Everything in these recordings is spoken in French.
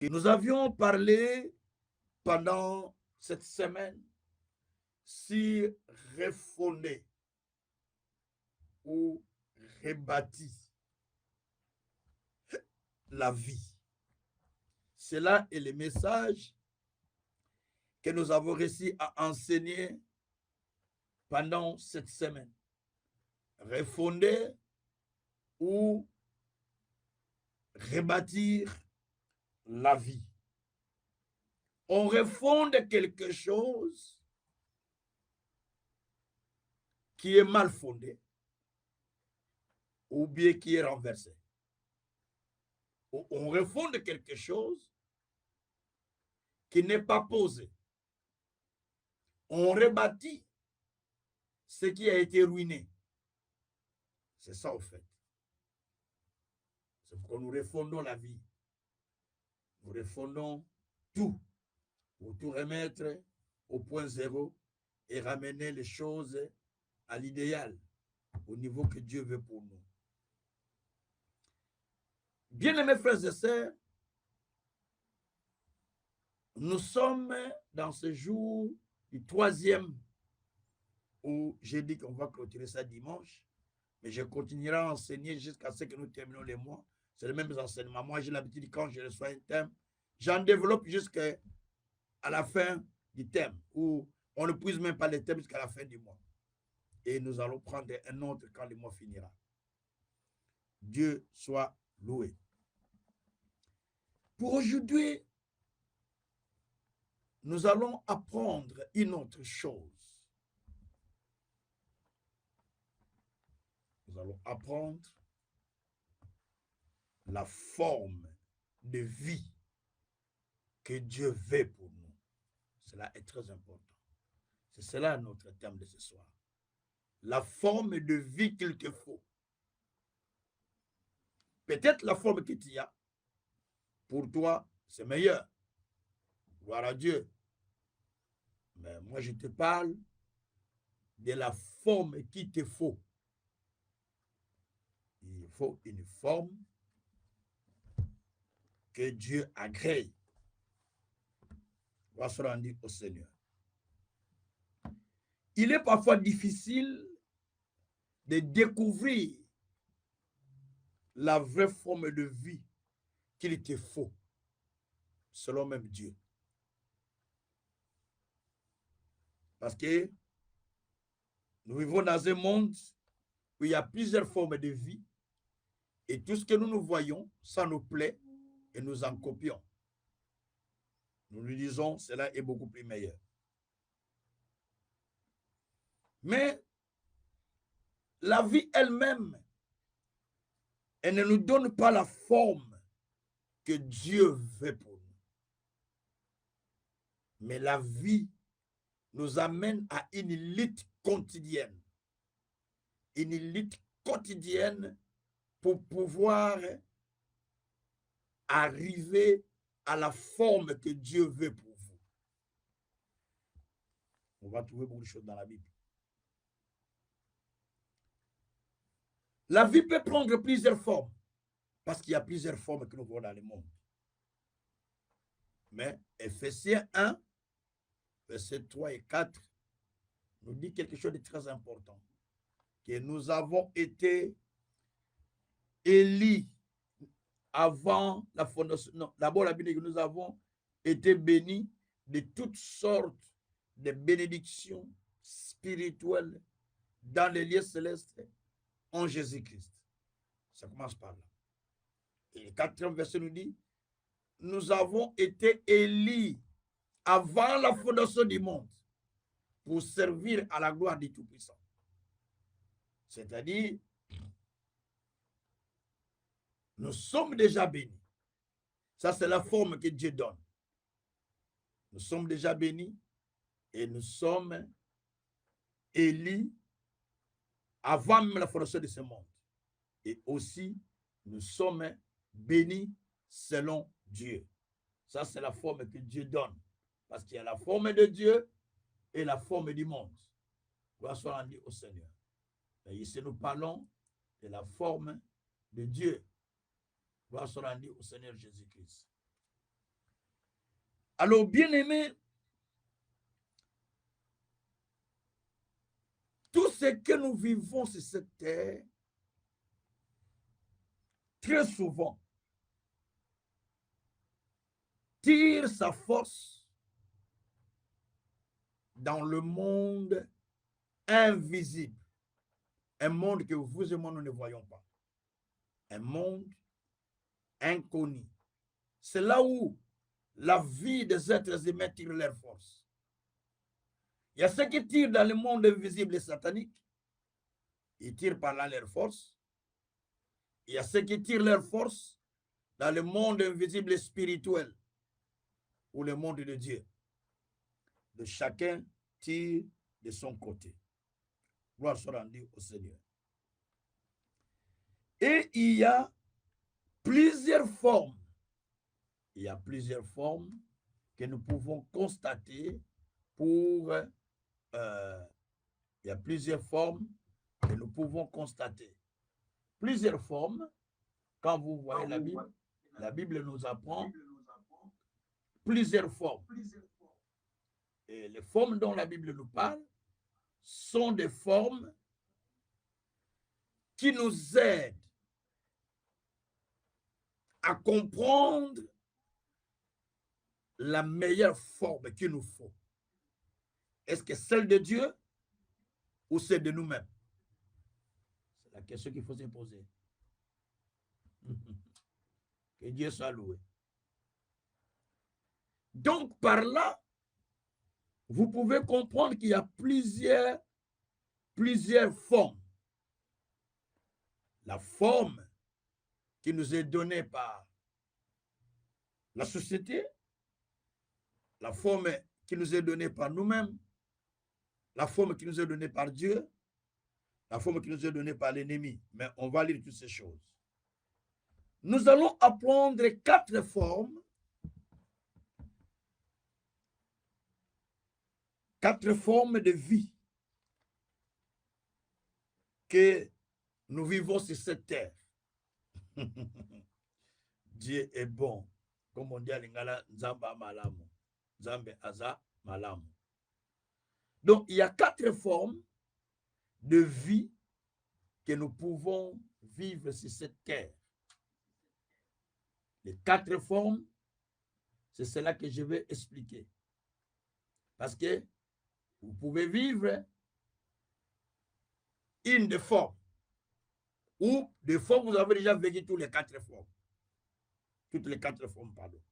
Et nous avions parlé pendant cette semaine si refonder ou rebâtir la vie. Cela est le message que nous avons réussi à enseigner pendant cette semaine. Refonder ou rebâtir la vie. On refonde quelque chose qui est mal fondé ou bien qui est renversé. On refonde quelque chose qui n'est pas posé. On rebâtit ce qui a été ruiné. C'est ça, au fait. C'est pourquoi nous refondons la vie. Nous refondons tout pour tout remettre au point zéro et ramener les choses à l'idéal, au niveau que Dieu veut pour nous. Bien-aimés frères et sœurs, nous sommes dans ce jour du 3e où j'ai dit qu'on va clôturer ça dimanche, mais je continuerai à enseigner jusqu'à ce que nous terminons les mois. C'est le même enseignement. Moi, j'ai l'habitude, quand je reçois un thème, j'en développe jusqu'à la fin du thème, où on ne puise même pas les thèmes jusqu'à la fin du mois. Et nous allons prendre un autre quand le mois finira. Dieu soit loué. Pour aujourd'hui, nous allons apprendre une autre chose. Nous allons apprendre la forme de vie que Dieu veut pour nous. Cela est très important. C'est cela notre thème de ce soir. La forme de vie qu'il te faut. Peut-être la forme que tu as, pour toi, c'est meilleur. Gloire à Dieu. Mais moi, je te parle de la forme qu'il te faut. Il faut une forme que Dieu agrée. On va se rendre au Seigneur. Il est parfois difficile de découvrir la vraie forme de vie qu'il te faut, selon même Dieu. Parce que nous vivons dans un monde où il y a plusieurs formes de vie et tout ce que nous voyons, ça nous plaît et nous en copions. Nous lui disons, cela est beaucoup plus meilleur. Mais la vie elle-même, elle ne nous donne pas la forme que Dieu veut pour nous. Mais la vie nous amène à une lutte quotidienne. Une lutte quotidienne pour pouvoir arriver à la forme que Dieu veut pour vous. On va trouver beaucoup de choses dans la Bible. La vie peut prendre plusieurs formes, parce qu'il y a plusieurs formes que nous voyons dans le monde. Mais Ephésiens 1, versets 3 et 4, nous dit quelque chose de très important, que nous avons été élus avant la fondation. Non, d'abord la Bible dit que nous avons été bénis de toutes sortes de bénédictions spirituelles dans les lieux célestes en Jésus-Christ. Ça commence par là. Et le 4e verset nous dit, nous avons été élus avant la fondation du monde pour servir à la gloire du Tout-Puissant. C'est-à-dire, nous sommes déjà bénis. Ça, c'est la forme que Dieu donne. Nous sommes déjà bénis et nous sommes élus avant même la fondation de ce monde. Et aussi, nous sommes bénis selon Dieu. Ça, c'est la forme que Dieu donne. Parce qu'il y a la forme de Dieu et la forme du monde. Gloire soit rendue au Seigneur. Et ici, nous parlons de la forme de Dieu. Gloire soit rendue au Seigneur Jésus-Christ. Alors, bien-aimés, tout ce que nous vivons sur cette terre, très souvent, tire sa force dans le monde invisible. Un monde que vous et moi, nous ne voyons pas. Un monde inconnu. C'est là où la vie des êtres humains tire leur force. Il y a ceux qui tirent dans le monde invisible et satanique. Ils tirent par là leur force. Il y a ceux qui tirent leur force dans le monde invisible et spirituel, ou le monde de Dieu. De chacun tire de son côté. Gloire soit rendue au Seigneur. Et il y a plusieurs formes. Il y a plusieurs formes que nous pouvons constater pour... il y a plusieurs formes que nous pouvons constater. Plusieurs formes. Quand vous voyez la Bible nous apprend plusieurs formes. Et les formes dont la Bible nous parle sont des formes qui nous aident à comprendre la meilleure forme qu'il nous faut. Est-ce que celle de Dieu ou celle de nous-mêmes? C'est la question qu'il faut se poser. Que Dieu soit loué. Donc, par là, vous pouvez comprendre qu'il y a plusieurs formes. La forme qui nous est donnée par la société, la forme qui nous est donnée par nous-mêmes, la forme qui nous est donnée par Dieu, la forme qui nous est donnée par l'ennemi. Mais on va lire toutes ces choses. Nous allons apprendre 4 formes. 4 formes de vie que nous vivons sur cette terre. Dieu est bon. Comme on dit à l'Ingala, Nzamba Malamu. Nzambe Aza Malamu. Donc, il y a 4 formes de vie que nous pouvons vivre sur cette terre. Les 4 formes, c'est cela que je vais expliquer. Parce que vous pouvez vivre une des formes. Ou des formes, vous avez déjà vécu toutes les 4 formes. Toutes les 4 formes, pardon.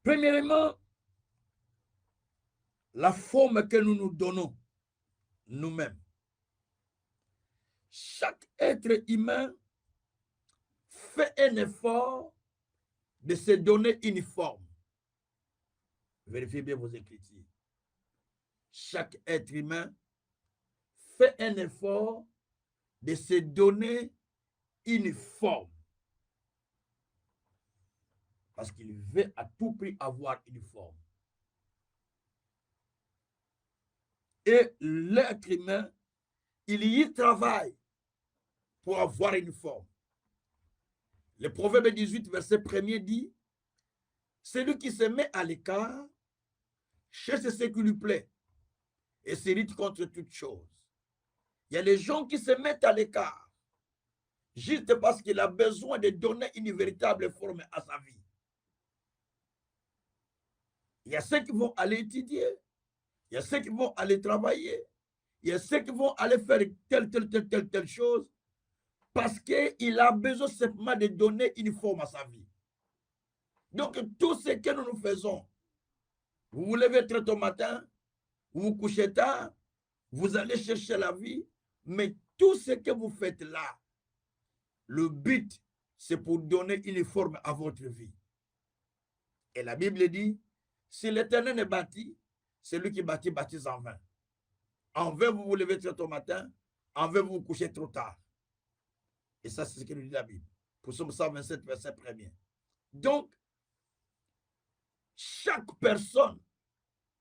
Premièrement, la forme que nous nous donnons nous-mêmes. Chaque être humain fait un effort de se donner une forme. Vérifiez bien vos écritures. Chaque être humain fait un effort de se donner une forme. Parce qu'il veut à tout prix avoir une forme. Et l'être humain, il y travaille pour avoir une forme. Le Proverbe 18, verset 1er dit, celui qui se met à l'écart cherche ce qui lui plaît et se lutte contre toute chose. Il y a des gens qui se mettent à l'écart juste parce qu'il a besoin de donner une véritable forme à sa vie. Il y a ceux qui vont aller étudier, il y a ceux qui vont aller travailler, il y a ceux qui vont aller faire telle chose parce qu'il a besoin simplement de donner une forme à sa vie. Donc, tout ce que nous faisons, vous vous levez très tôt au matin, vous vous couchez tard, vous allez chercher la vie, mais tout ce que vous faites là, le but, c'est pour donner une forme à votre vie. Et la Bible dit, si l'Éternel est bâti, celui qui bâtit, bâtit en vain. En vain, vous vous levez très tôt au matin, en vain, vous vous couchez trop tard. Et ça, c'est ce que nous dit la Bible. Pour Psaume 127, verset 1er. Donc, chaque personne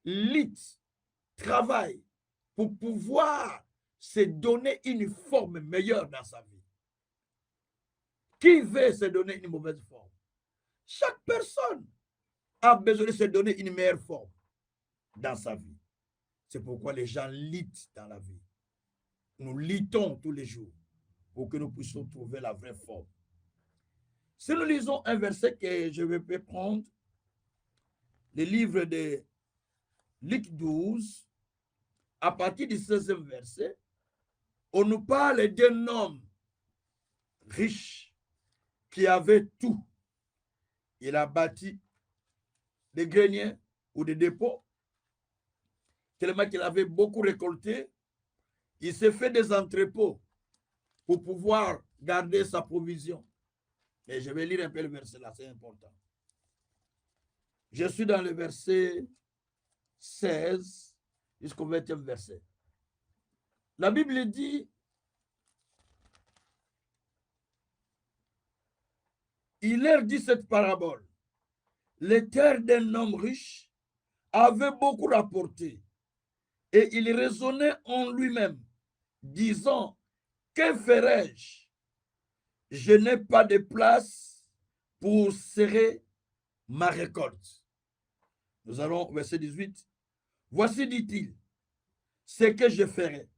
lutte, travaille pour pouvoir se donner une forme meilleure dans sa vie. Qui veut se donner une mauvaise forme? Chaque personne. a besoin de se donner une meilleure forme dans sa vie. C'est pourquoi les gens luttent dans la vie. Nous luttons tous les jours pour que nous puissions trouver la vraie forme. Si nous lisons un verset que je vais prendre, le livre de Luc 12, à partir du 16e verset, on nous parle d'un homme riche qui avait tout. Il a bâti des greniers ou des dépôts, tellement qu'il avait beaucoup récolté. Il s'est fait des entrepôts pour pouvoir garder sa provision. Et je vais lire un peu le verset là, c'est important. Je suis dans le verset 16 jusqu'au 20e verset. La Bible dit, il leur dit cette parabole. Les terres d'un homme riche avaient beaucoup rapporté. Et il raisonnait en lui-même, disant, que ferai-je? Je n'ai pas de place pour serrer ma récolte. Nous allons au verset 18. Voici, dit-il, ce que je ferai.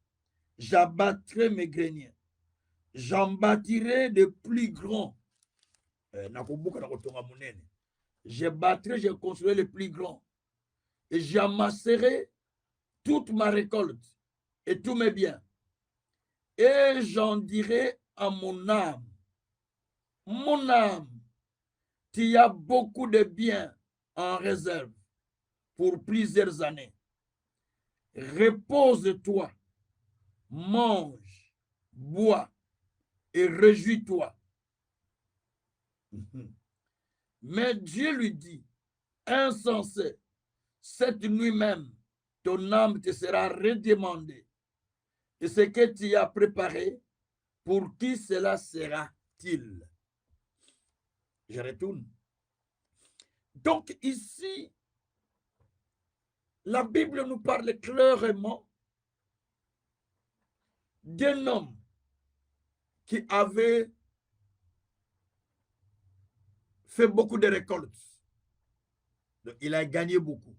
J'abattrai mes greniers. J'en bâtirai de plus grands. Je battrai, je construirai les plus grands. Et j'amasserai toute ma récolte et tous mes biens. Et j'en dirai à mon âme, tu as beaucoup de biens en réserve pour plusieurs années. Repose-toi, mange, bois et réjouis-toi. Mais Dieu lui dit, insensé, cette nuit même, ton âme te sera redemandée. Et ce que tu as préparé, pour qui cela sera-t-il? Je retourne. Donc ici, la Bible nous parle clairement d'un homme qui avait fait beaucoup de récoltes. Donc, il a gagné beaucoup.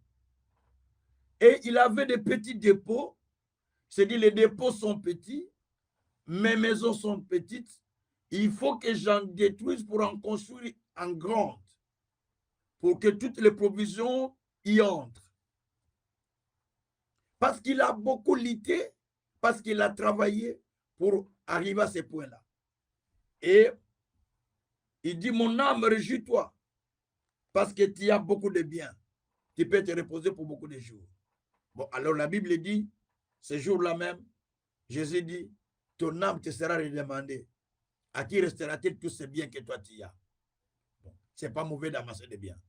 Et il avait des petits dépôts. C'est-à-dire les dépôts sont petits, mes maisons sont petites. Il faut que j'en détruise pour en construire en grande, pour que toutes les provisions y entrent. Parce qu'il a beaucoup lutté, parce qu'il a travaillé pour arriver à ce point-là. Et il dit, mon âme, réjouis-toi, parce que tu as beaucoup de biens. Tu peux te reposer pour beaucoup de jours. Bon, alors la Bible dit, ce jour-là même, Jésus dit, ton âme te sera redemandée. À qui restera-t-il tous ces biens que toi tu as? Bon, ce n'est pas mauvais d'amasser des biens.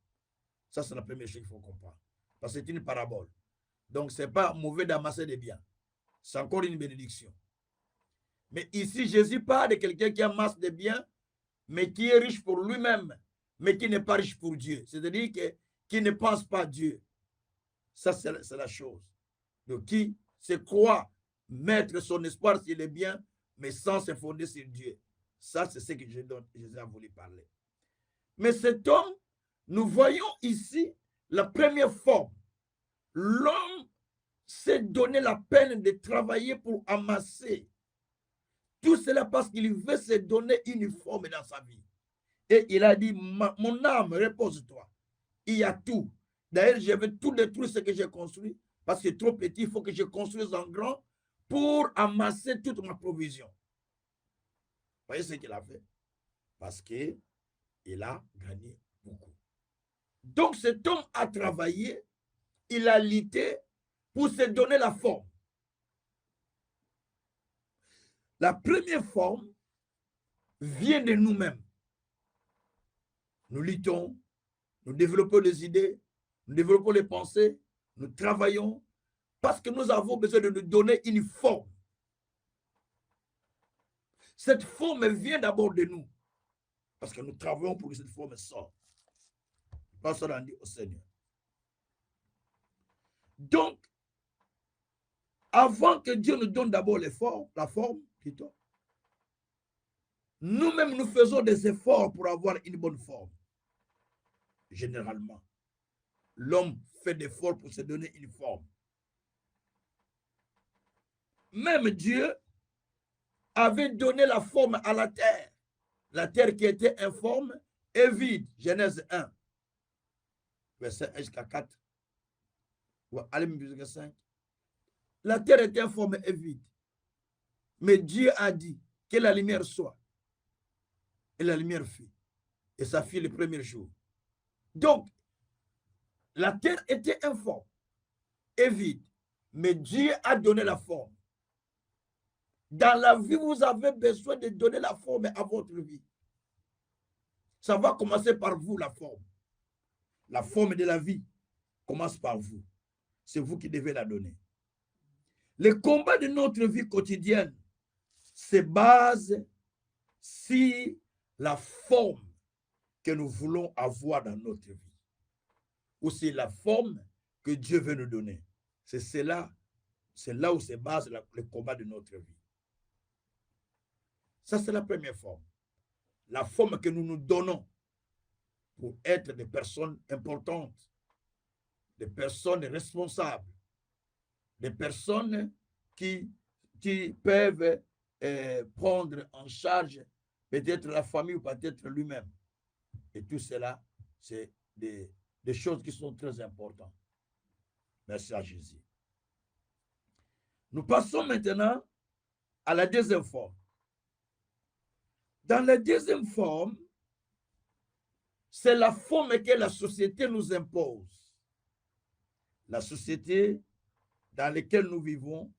Ça, c'est la première chose qu'il faut comprendre. Parce que c'est une parabole. Donc, ce n'est pas mauvais d'amasser des biens. C'est encore une bénédiction. Mais ici, Jésus parle de quelqu'un qui amasse des biens, mais qui est riche pour lui-même, mais qui n'est pas riche pour Dieu. C'est-à-dire qui ne pense pas à Dieu. Ça, c'est la chose. Donc, qui se croit mettre son espoir sur les biens, mais sans se fonder sur Dieu. Ça, c'est ce que Jésus a voulu parler. Mais cet homme, nous voyons ici la première forme. L'homme s'est donné la peine de travailler pour amasser. Tout cela parce qu'il veut se donner une forme dans sa vie. Et il a dit, mon âme, repose-toi. Il y a tout. D'ailleurs, je vais tout détruire ce que j'ai construit parce que c'est trop petit, il faut que je construise en grand pour amasser toute ma provision. Vous voyez ce qu'il a fait? Parce qu'il a gagné beaucoup. Donc cet homme a travaillé, il a lutté pour se donner la forme. La première forme vient de nous-mêmes. Nous luttons, nous développons des idées, nous développons les pensées, nous travaillons parce que nous avons besoin de nous donner une forme. Cette forme vient d'abord de nous parce que nous travaillons pour que cette forme sorte. Pas ça rendu au Seigneur. Donc, avant que Dieu nous donne d'abord la forme, plutôt, nous-mêmes nous faisons des efforts pour avoir une bonne forme. Généralement. l'homme fait d'efforts pour se donner une forme. Même Dieu avait donné la forme à la terre. La terre qui était informe et vide. Genèse 1, verset 1 jusqu'à 4. Allez, jusqu'à 5. La terre était informe et vide. Mais Dieu a dit que la lumière soit. Et la lumière fut. Et ça fut le premier jour. Donc, la terre était informe et vide. Mais Dieu a donné la forme. Dans la vie, vous avez besoin de donner la forme à votre vie. Ça va commencer par vous, la forme. La forme de la vie commence par vous. C'est vous qui devez la donner. Le combat de notre vie quotidienne se base sur la forme que nous voulons avoir dans notre vie. Ou c'est la forme que Dieu veut nous donner. C'est là où se base le combat de notre vie. Ça, c'est la première forme. La forme que nous nous donnons pour être des personnes importantes, des personnes responsables, des personnes qui peuvent prendre en charge peut-être la famille ou peut-être lui-même. Et tout cela, c'est des choses qui sont très importantes. Merci à Jésus. Nous passons maintenant à la deuxième forme. Dans la deuxième forme, c'est la forme que la société nous impose. La société dans laquelle nous vivons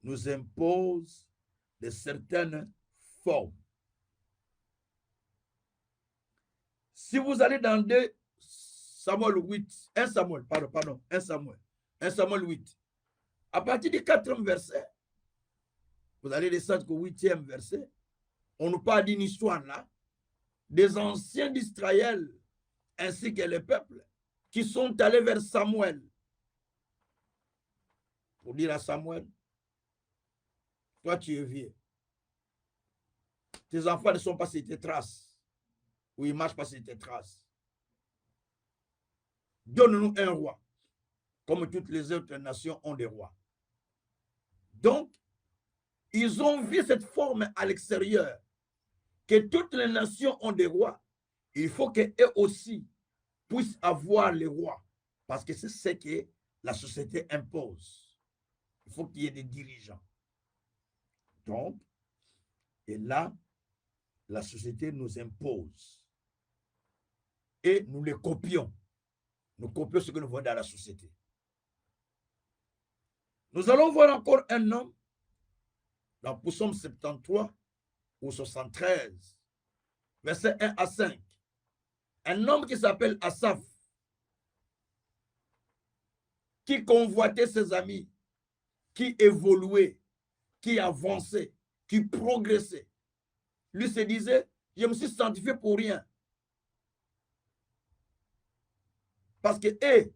nous impose de certaines formes. Si vous allez dans 1 Samuel 8, 1 Samuel 8, à partir du 4e verset, vous allez descendre au 8e verset, on nous parle d'une histoire là, des anciens d'Israël ainsi que les peuples qui sont allés vers Samuel pour dire à Samuel, toi tu es vieux, tes enfants ne sont pas sur tes traces, ou ils ne marchent pas sur tes traces. Donne-nous un roi, comme toutes les autres nations ont des rois. Donc, ils ont vu cette forme à l'extérieur, que toutes les nations ont des rois. Il faut qu'eux aussi puissent avoir les rois, parce que c'est ce que la société impose. Il faut qu'il y ait des dirigeants. Donc, et là, la société nous impose. Et nous les copions. Nous copions ce que nous voyons dans la société. Nous allons voir encore un homme dans Psaume 73 ou 73, versets 1 à 5. Un homme qui s'appelle Asaph, qui convoitait ses amis, qui évoluait, qui avançait, qui progressait. Lui se disait, je me suis sanctifié pour rien. Parce que eux,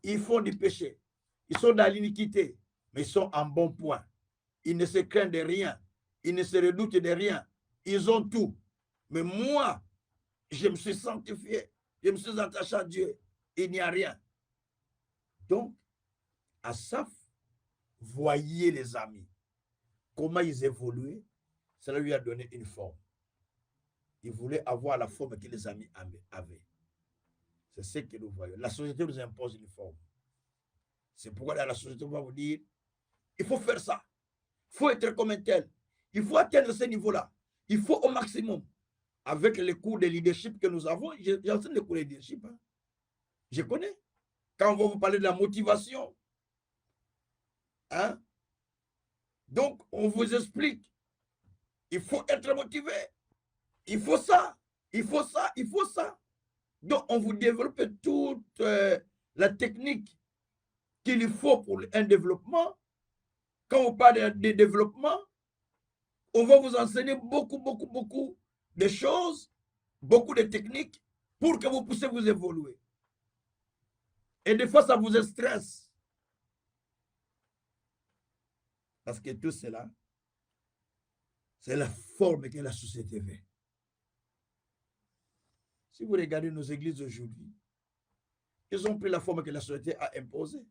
ils font du péché. Ils sont dans l'iniquité, mais ils sont en bon point. Ils ne se craignent de rien. Ils ne se redoutent de rien. Ils ont tout. Mais moi, je me suis sanctifié. Je me suis attaché à Dieu. Il n'y a rien. Donc, Asaph voyait les amis. Comment ils évoluaient, cela lui a donné une forme. Il voulait avoir la forme que les amis avaient. C'est ce que nous voyons. La société nous impose une forme. C'est pourquoi dans la société, on va vous dire, il faut faire ça. Il faut être comme un tel. Il faut atteindre ce niveau-là. Il faut au maximum. Avec les cours de leadership que nous avons, j'enseigne les cours de leadership. Hein. Je connais. Quand on va vous parler de la motivation, hein? Donc, on vous explique. Il faut être motivé. Il faut ça. Il faut ça. Il faut ça. Donc, on vous développe toute la technique qu'il faut pour un développement. Quand on parle de développement, on va vous enseigner beaucoup de choses, beaucoup de techniques pour que vous puissiez vous évoluer. Et des fois, ça vous stresse. Parce que tout cela, c'est la forme que la société veut. Si vous regardez nos églises aujourd'hui, Ils ont pris la forme que la société a imposée.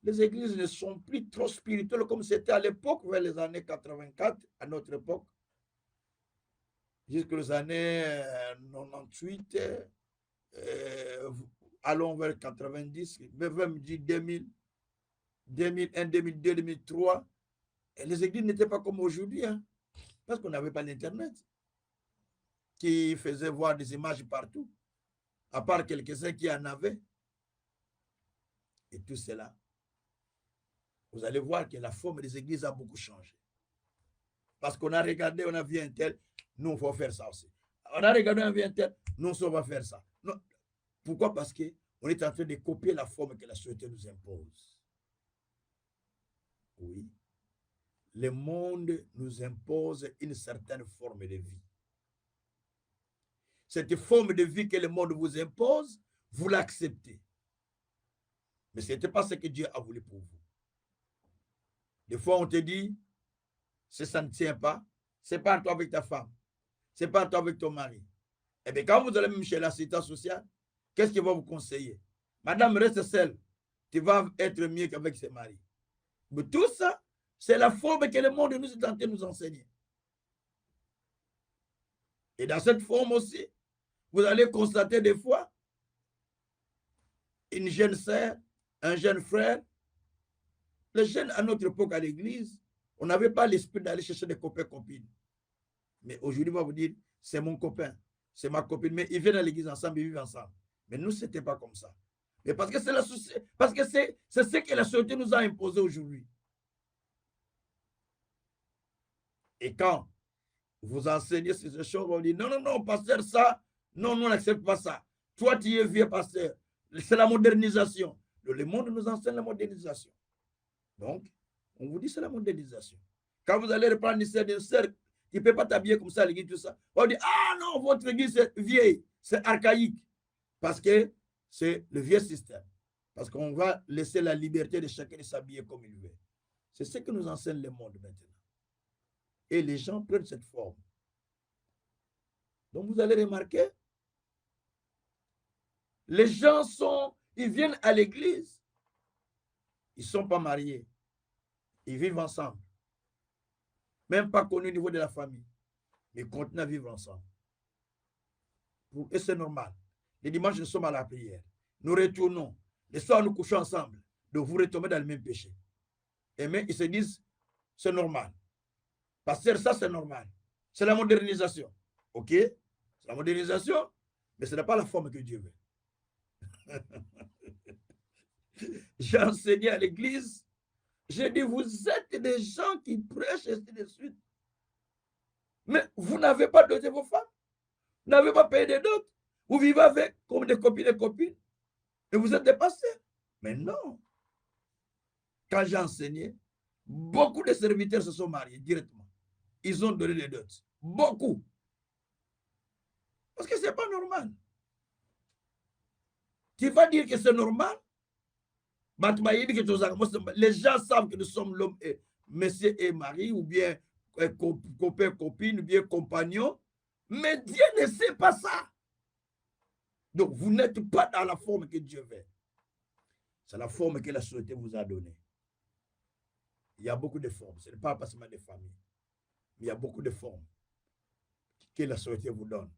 Les églises ne sont plus trop spirituelles comme c'était à l'époque, vers les années 84, à notre époque, jusqu'aux années 98, allons vers 90, même dit 2000, 2001, 2002, 2003. Et les églises n'étaient pas comme aujourd'hui, hein, parce qu'on n'avait pas l'Internet qui faisait voir des images partout, à part quelques-uns qui en avaient. Et tout cela, vous allez voir que la forme des églises a beaucoup changé. Parce qu'on a regardé, on a vu un tel, nous, on va faire ça aussi. On a regardé, on a vu un tel, nous, on va faire ça. Non. Pourquoi? Parce qu'on est en train de copier la forme que la société nous impose. Oui. Le monde nous impose une certaine forme de vie. Cette forme de vie que le monde vous impose, vous l'acceptez. Mais ce n'était pas ce que Dieu a voulu pour vous. Des fois, on te dit, ça ne tient pas, c'est pas toi avec ta femme, c'est pas toi avec ton mari. Eh bien, quand vous allez même chez l'assistance sociale, qu'est-ce qu'il va vous conseiller? Madame, reste seule, tu vas être mieux qu'avec ses maris. Mais tout ça, c'est la forme que le monde nous est en train de nous enseigner. Et dans cette forme aussi, vous allez constater des fois une jeune sœur, un jeune frère. Les jeunes, à notre époque, à l'église, on n'avait pas l'esprit d'aller chercher des copains-copines. Mais aujourd'hui, on va vous dire, c'est mon copain, c'est ma copine. Mais ils viennent à l'église ensemble, ils vivent ensemble. Mais nous, ce n'était pas comme ça. Mais parce que c'est la société, parce que c'est ce que la société nous a imposé aujourd'hui. Et quand vous enseignez ces choses, on dit, non, non, non, pasteur, ça, non, nous, on n'accepte pas ça. Toi, tu es vieux pasteur. C'est la modernisation. Le monde nous enseigne la modernisation. Donc, on vous dit c'est la modernisation. Quand vous allez reprendre une sœur, tu ne peux pas t'habiller comme ça, l'église, tout ça. On dit, ah non, votre église est vieille, c'est archaïque. Parce que c'est le vieux système. Parce qu'on va laisser la liberté de chacun de s'habiller comme il veut. C'est ce que nous enseigne le monde maintenant. Et les gens prennent cette forme. Donc vous allez remarquer, les gens ils viennent à l'église, ils ne sont pas mariés, ils vivent ensemble. Même pas connus au niveau de la famille, mais ils continuent à vivre ensemble. Et c'est normal. Les dimanches, nous sommes à la prière. Nous retournons. Les soirs, nous couchons ensemble. Donc vous retombez dans le même péché. Et même ils se disent, c'est normal. Pasteur, ça c'est normal. C'est la modernisation. Ok? C'est la modernisation, mais ce n'est pas la forme que Dieu veut. J'ai enseigné à l'église. J'ai dit, vous êtes des gens qui prêchent et ainsi de suite. Mais vous n'avez pas doté vos femmes. Vous n'avez pas payé des dots. Vous vivez avec comme des copines. Et vous êtes des pasteurs. Mais non. Quand j'ai enseigné, beaucoup de serviteurs se sont mariés directement. Ils ont donné des dots. Beaucoup. Parce que ce n'est pas normal. Tu vas dire que c'est normal? Les gens savent que nous sommes l'homme et monsieur et mari, ou bien copain, copine, ou bien compagnon. Mais Dieu ne sait pas ça. Donc, vous n'êtes pas dans la forme que Dieu veut. C'est la forme que la société vous a donnée. Il y a beaucoup de formes. Ce n'est pas seulement des familles. Mais il y a beaucoup de formes que la société vous donne.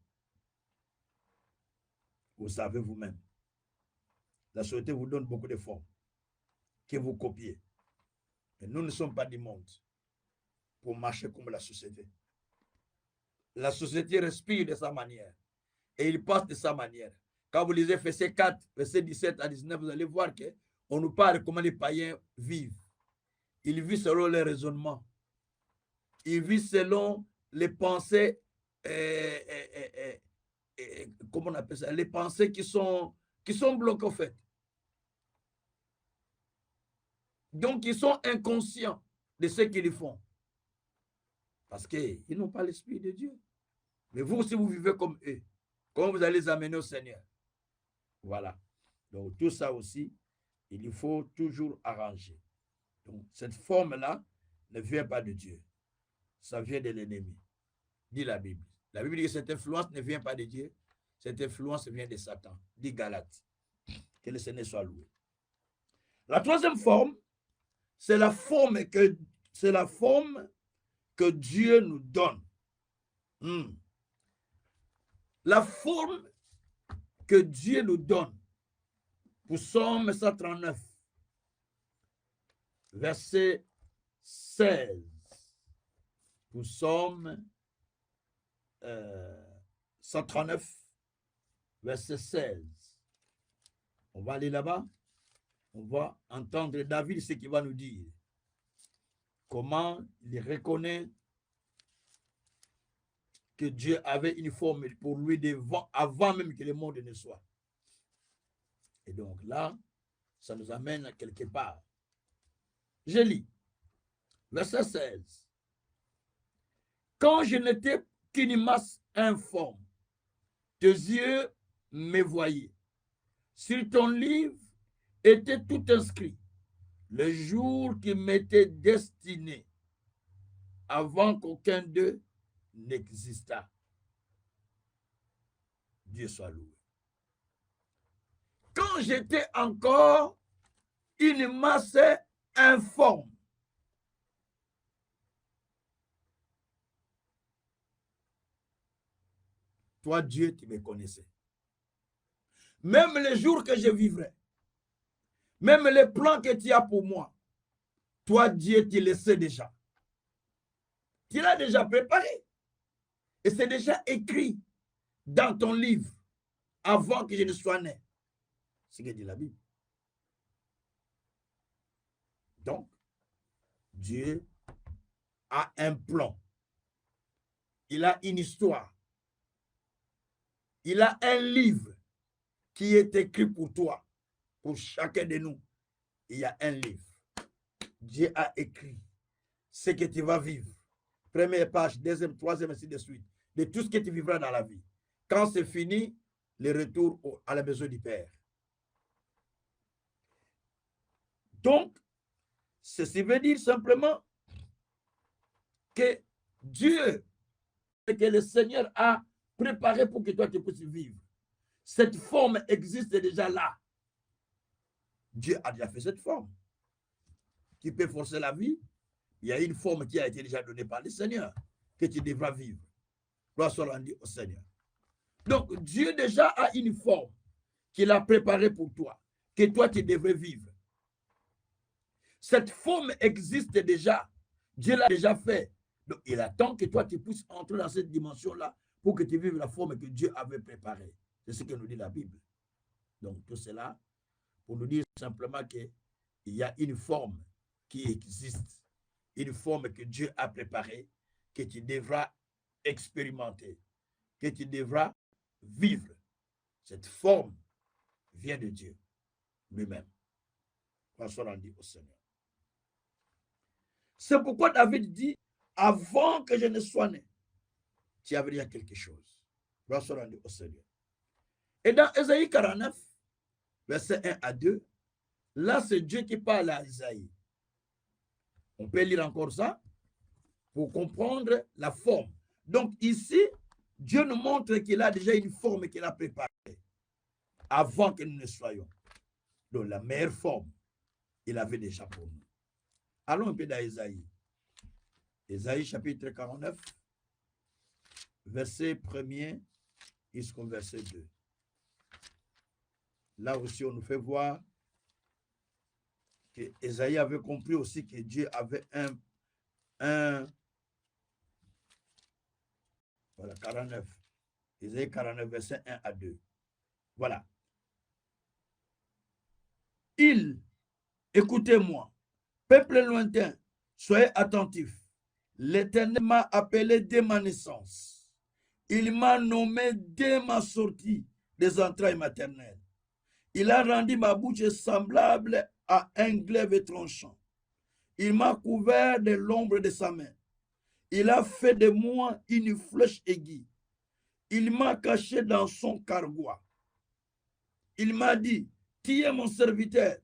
Vous savez vous-même. La société vous donne beaucoup de formes que vous copiez. Et nous ne sommes pas du monde pour marcher comme la société. La société respire de sa manière. Et il passe de sa manière. Quand vous lisez Ephésiens 4, versets 17 à 19, vous allez voir qu'on nous parle comment les païens vivent. Ils vivent selon les raisonnements. Ils vivent selon les pensées, comment on appelle ça, les pensées qui sont bloquées, en fait. Donc, ils sont inconscients de ce qu'ils font. Parce qu'ils n'ont pas l'Esprit de Dieu. Mais vous aussi, vous vivez comme eux. Comment vous allez les amener au Seigneur? Voilà. Donc, tout ça aussi, il faut toujours arranger. Donc, cette forme-là ne vient pas de Dieu. Ça vient de l'ennemi, dit la Bible. La Bible dit que cette influence ne vient pas de Dieu. Cette influence vient de Satan, dit Galates. Que le Seigneur soit loué. La troisième forme, c'est la forme que Dieu nous donne. La forme que Dieu nous donne. Pour Psaume 139, verset 16. Pour Psaume 139, verset 16. On va aller là-bas. On va entendre David ce qu'il va nous dire. Comment il reconnaît que Dieu avait une forme pour lui avant même que le monde ne soit. Et donc là, ça nous amène à quelque part. Je lis, verset 16. Quand je n'étais qu'une masse informe, tes yeux me voyaient. Sur ton livre était tout inscrit, le jour qui m'était destiné, avant qu'aucun d'eux n'existât. Dieu soit loué. Quand j'étais encore une masse informe, toi, Dieu, tu me connaissais. Même les jours que je vivrai, même les plans que tu as pour moi, toi, Dieu, tu le sais déjà. Tu l'as déjà préparé. Et c'est déjà écrit dans ton livre avant que je ne sois né. C'est ce que dit la Bible. Donc, Dieu a un plan. Il a une histoire. Il a un livre qui est écrit pour toi, pour chacun de nous. Il y a un livre. Dieu a écrit ce que tu vas vivre. Première page, deuxième, troisième, ainsi de suite. De tout ce que tu vivras dans la vie. Quand c'est fini, le retour à la maison du Père. Donc, ceci veut dire simplement que Dieu, que le Seigneur a préparé pour que toi tu puisses vivre. Cette forme existe déjà là. Dieu a déjà fait cette forme. Tu peux forcer la vie. Il y a une forme qui a été déjà donnée par le Seigneur que tu devras vivre. Gloire soit rendue au Seigneur. Donc, Dieu déjà a une forme qu'il a préparée pour toi, que toi tu devrais vivre. Cette forme existe déjà. Dieu l'a déjà fait. Donc, il attend que toi tu puisses entrer dans cette dimension-là pour que tu vives la forme que Dieu avait préparée. C'est ce que nous dit la Bible. Donc, tout cela pour nous dire simplement qu'il y a une forme qui existe, une forme que Dieu a préparée, que tu devras expérimenter, que tu devras vivre. Cette forme vient de Dieu lui-même. Soit rendu au Seigneur. C'est pourquoi David dit, avant que je ne sois né, tu avais déjà quelque chose. Soit rendu au Seigneur. Et dans Ésaïe 49, verset 1 à 2, là c'est Dieu qui parle à Ésaïe. On peut lire encore ça pour comprendre la forme. Donc ici, Dieu nous montre qu'il a déjà une forme qu'il a préparée avant que nous ne soyons. Donc la meilleure forme, il avait déjà pour nous. Allons un peu dans Ésaïe. Ésaïe chapitre 49, verset 1er jusqu'au verset 2. Là aussi, on nous fait voir que Ésaïe avait compris aussi que Dieu avait voilà, 49. Ésaïe 49, verset 1 à 2. Voilà. Écoutez-moi, peuple lointain, soyez attentifs. L'Éternel m'a appelé dès ma naissance. Il m'a nommé dès ma sortie des entrailles maternelles. Il a rendu ma bouche semblable à un glaive tranchant. Il m'a couvert de l'ombre de sa main. Il a fait de moi une flèche aiguë. Il m'a caché dans son cargois. Il m'a dit, tu es mon serviteur,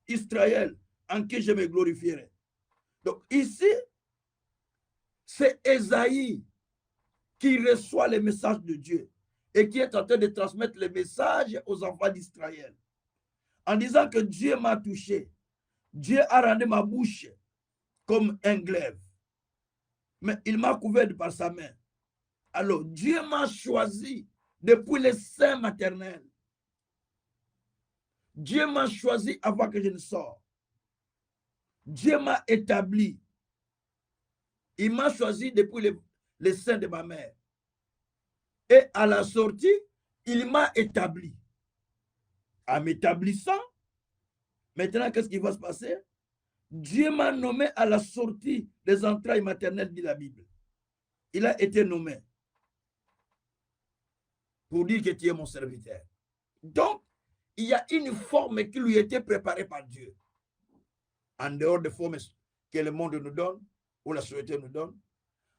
Israël, en qui je me glorifierai. Donc ici, c'est Ésaïe qui reçoit les messages de Dieu. et qui est en train de transmettre le message aux enfants d'Israël. En disant que Dieu m'a touché. Dieu a rendu ma bouche comme un glaive. Mais il m'a couvert par sa main. Alors, Dieu m'a choisi depuis le sein maternel. Dieu m'a choisi avant que je ne sorte. Dieu m'a établi. Il m'a choisi depuis le sein de ma mère. Et à la sortie, il m'a établi. En m'établissant, maintenant, qu'est-ce qui va se passer? Dieu m'a nommé à la sortie des entrailles maternelles, dit la Bible. Il a été nommé pour dire que tu es mon serviteur. Donc, il y a une forme qui lui était préparée par Dieu. En dehors des formes que le monde nous donne, ou la société nous donne,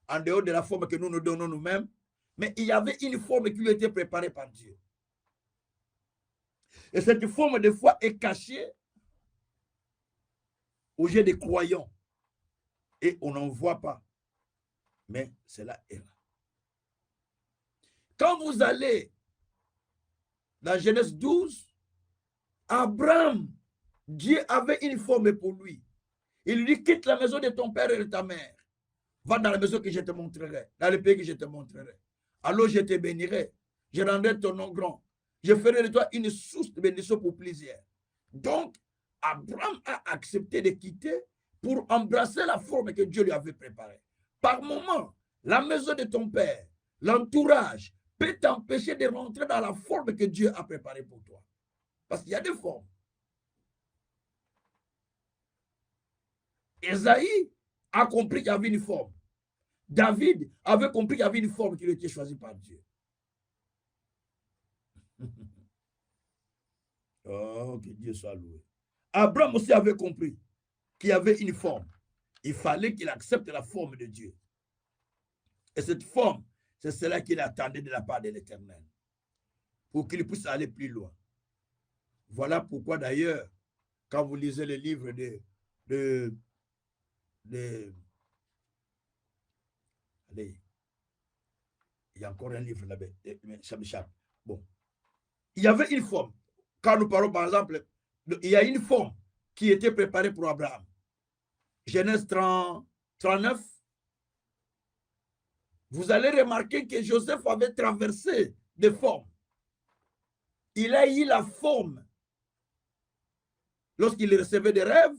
en dehors de la forme que nous nous donnons nous-mêmes, mais il y avait une forme qui lui était préparée par Dieu. Et cette forme de foi est cachée aux yeux des croyants. Et on n'en voit pas. Mais cela est là. Quand vous allez dans Genèse 12, Abraham, Dieu avait une forme pour lui. Il lui dit, quitte la maison de ton père et de ta mère. Va dans la maison que je te montrerai, dans le pays que je te montrerai. Alors je te bénirai, je rendrai ton nom grand. Je ferai de toi une source de bénédiction pour plusieurs. Donc, Abraham a accepté de quitter pour embrasser la forme que Dieu lui avait préparée. Par moment, la maison de ton père, l'entourage, peut t'empêcher de rentrer dans la forme que Dieu a préparée pour toi. Parce qu'il y a des formes. Esaïe a compris qu'il y avait une forme. David avait compris qu'il y avait une forme qui lui était choisie par Dieu. Oh, que Dieu soit loué. Abraham aussi avait compris qu'il y avait une forme. Il fallait qu'il accepte la forme de Dieu. Et cette forme, c'est cela qu'il attendait de la part de l'Éternel. Pour qu'il puisse aller plus loin. Voilà pourquoi d'ailleurs, quand vous lisez le livre allez, il y a encore un livre là-bas, ça m'échappe. Bon. Il y avait une forme. Quand nous parlons par exemple, il y a une forme qui était préparée pour Abraham. Genèse 39. Vous allez remarquer que Joseph avait traversé des formes. Il a eu la forme lorsqu'il recevait des rêves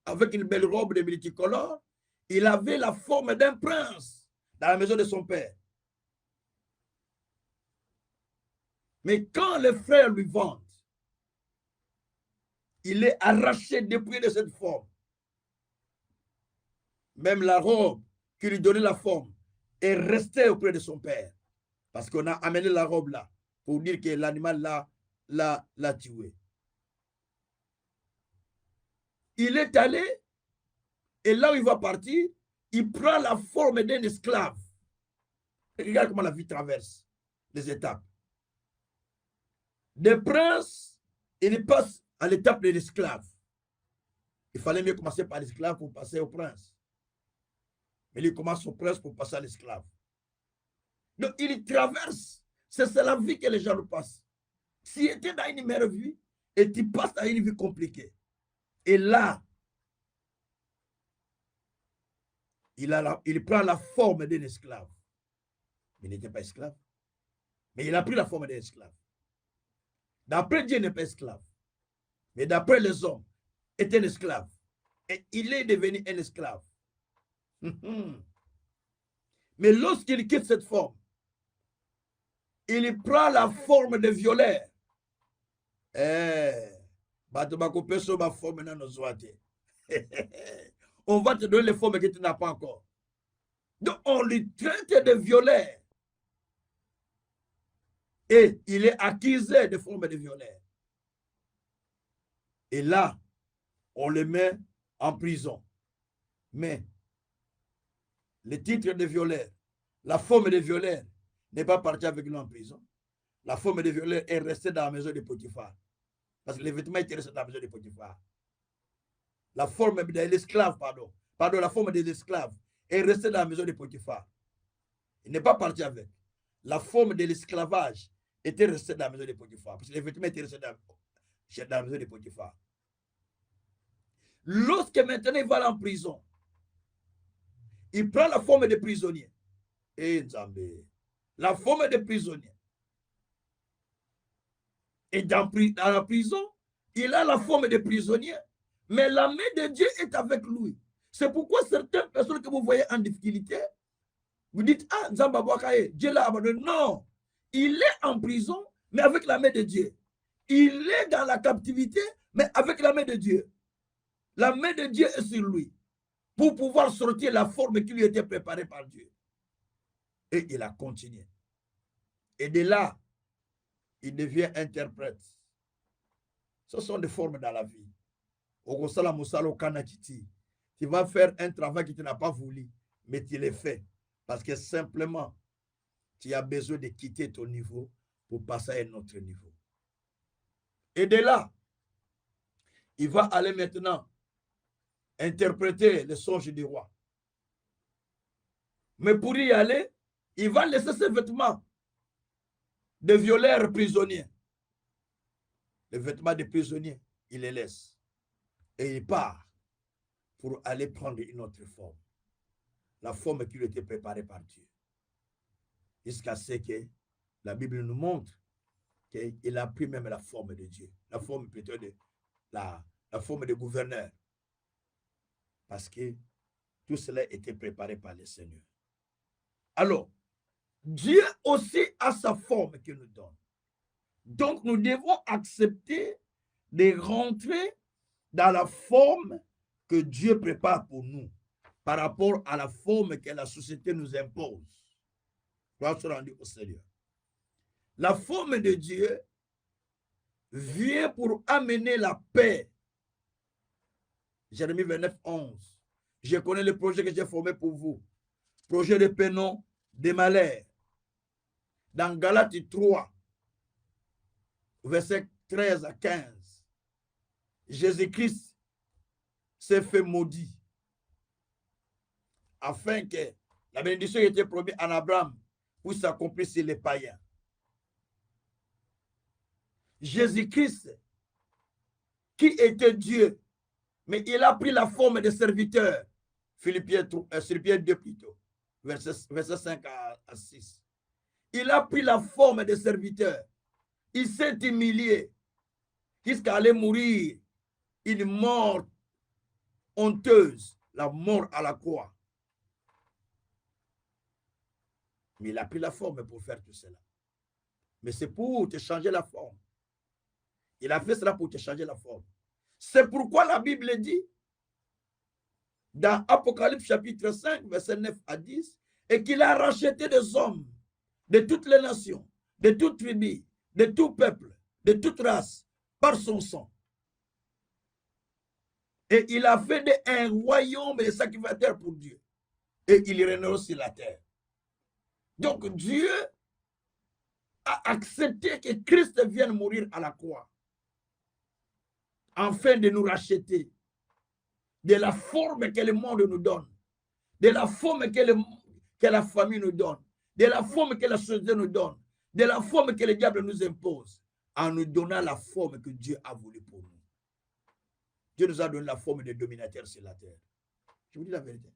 avec une belle robe de multicolore. Il avait la forme d'un prince dans la maison de son père. Mais quand les frères lui vendent, il est arraché depuis de cette forme. Même la robe qui lui donnait la forme est restée auprès de son père. Parce qu'on a amené la robe là pour dire que l'animal l'a tué. Il est allé et là où il va partir, il prend la forme d'un esclave. Et regarde comment la vie traverse les étapes. Des princes, il passe à l'étape de l'esclave. Il fallait mieux commencer par l'esclave pour passer au prince. Mais il commence au prince pour passer à l'esclave. Donc il traverse. C'est la vie que les gens nous passent. S'il était dans une meilleure vie, et tu passes à une vie compliquée. Et là, il prend la forme d'un esclave. Il n'était pas esclave. Mais il a pris la forme d'un esclave. D'après Dieu, il n'est pas esclave. Mais d'après les hommes, est un esclave. Et il est devenu un esclave. Mais lorsqu'il quitte cette forme, il prend la forme de violeur. On va te donner les formes que tu n'as pas encore. Donc on lui traite de violeur. Et il est accusé de forme de violeur. Et là, on le met en prison. Mais le titre de violeur, la forme de violeur n'est pas parti avec nous en prison. La forme de violeur est restée dans la maison de Potiphar. Parce que les vêtements étaient restés dans la maison de Potiphar. La forme de l'esclave, la forme de l'esclave est restée dans la maison de Potiphar. Il n'est pas parti avec. La forme de l'esclavage était resté dans la maison de Potiphar. Parce que les vêtements étaient restés dans la maison de Potiphar. Lorsque maintenant il va en prison, il prend la forme de prisonnier. Et la forme de prisonnier. Et dans la prison, il a la forme de prisonnier, mais la main de Dieu est avec lui. C'est pourquoi certaines personnes que vous voyez en difficulté, vous dites, ah, Nzamba Bwakaye, Dieu l'a abandonné. Non, il est en prison, mais avec la main de Dieu. Il est dans la captivité, mais avec la main de Dieu. La main de Dieu est sur lui pour pouvoir sortir la forme qui lui était préparée par Dieu. Et il a continué. Et de là, il devient interprète. Ce sont des formes dans la vie. Tu vas faire un travail que tu n'as pas voulu, mais tu l'as fait. Parce que simplement, tu as besoin de quitter ton niveau pour passer à un autre niveau. Et de là, il va aller maintenant interpréter le songe du roi. Mais pour y aller, il va laisser ses vêtements de violeurs prisonniers. Les vêtements des prisonniers, il les laisse. Et il part pour aller prendre une autre forme. La forme qui lui était préparée par Dieu. Jusqu'à ce que la Bible nous montre qu'il a pris même la forme de Dieu. La forme plutôt de la forme de gouverneur. Parce que tout cela était préparé par le Seigneur. Alors, Dieu aussi a sa forme qu'il nous donne. Donc, nous devons accepter de rentrer dans la forme que Dieu prépare pour nous par rapport à la forme que la société nous impose. Gloire soit rendue au Seigneur. La forme de Dieu vient pour amener la paix. Jérémie 29, 11. Je connais le projet que j'ai formé pour vous. Projet de paix, non de malheur. Dans Galates 3, versets 13 à 15, Jésus-Christ s'est fait maudit afin que la bénédiction qui était promise en Abraham puisse s'accomplir sur les païens. Jésus-Christ, qui était Dieu, mais il a pris la forme de serviteur. Philippiens 2 plutôt, verset 5 à 6. Il a pris la forme de serviteur. Il s'est humilié jusqu'à aller mourir une mort honteuse, la mort à la croix. Mais il a pris la forme pour faire tout cela. Mais c'est pour te changer la forme. Il a fait cela pour te changer la forme. C'est pourquoi la Bible dit, dans Apocalypse chapitre 5, verset 9 à 10, et qu'il a racheté des hommes de toutes les nations, de toutes tribus, de tout peuple, de toute race, par son sang. Et il a fait un royaume de sacrificateurs pour Dieu. Et il régnera sur la terre. Donc Dieu a accepté que Christ vienne mourir à la croix, afin de nous racheter de la forme que le monde nous donne, de la forme que la famille nous donne, de la forme que la société nous donne, de la forme que le diable nous impose, en nous donnant la forme que Dieu a voulu pour nous. Dieu nous a donné la forme de dominateur sur la terre. Je vous dis la vérité.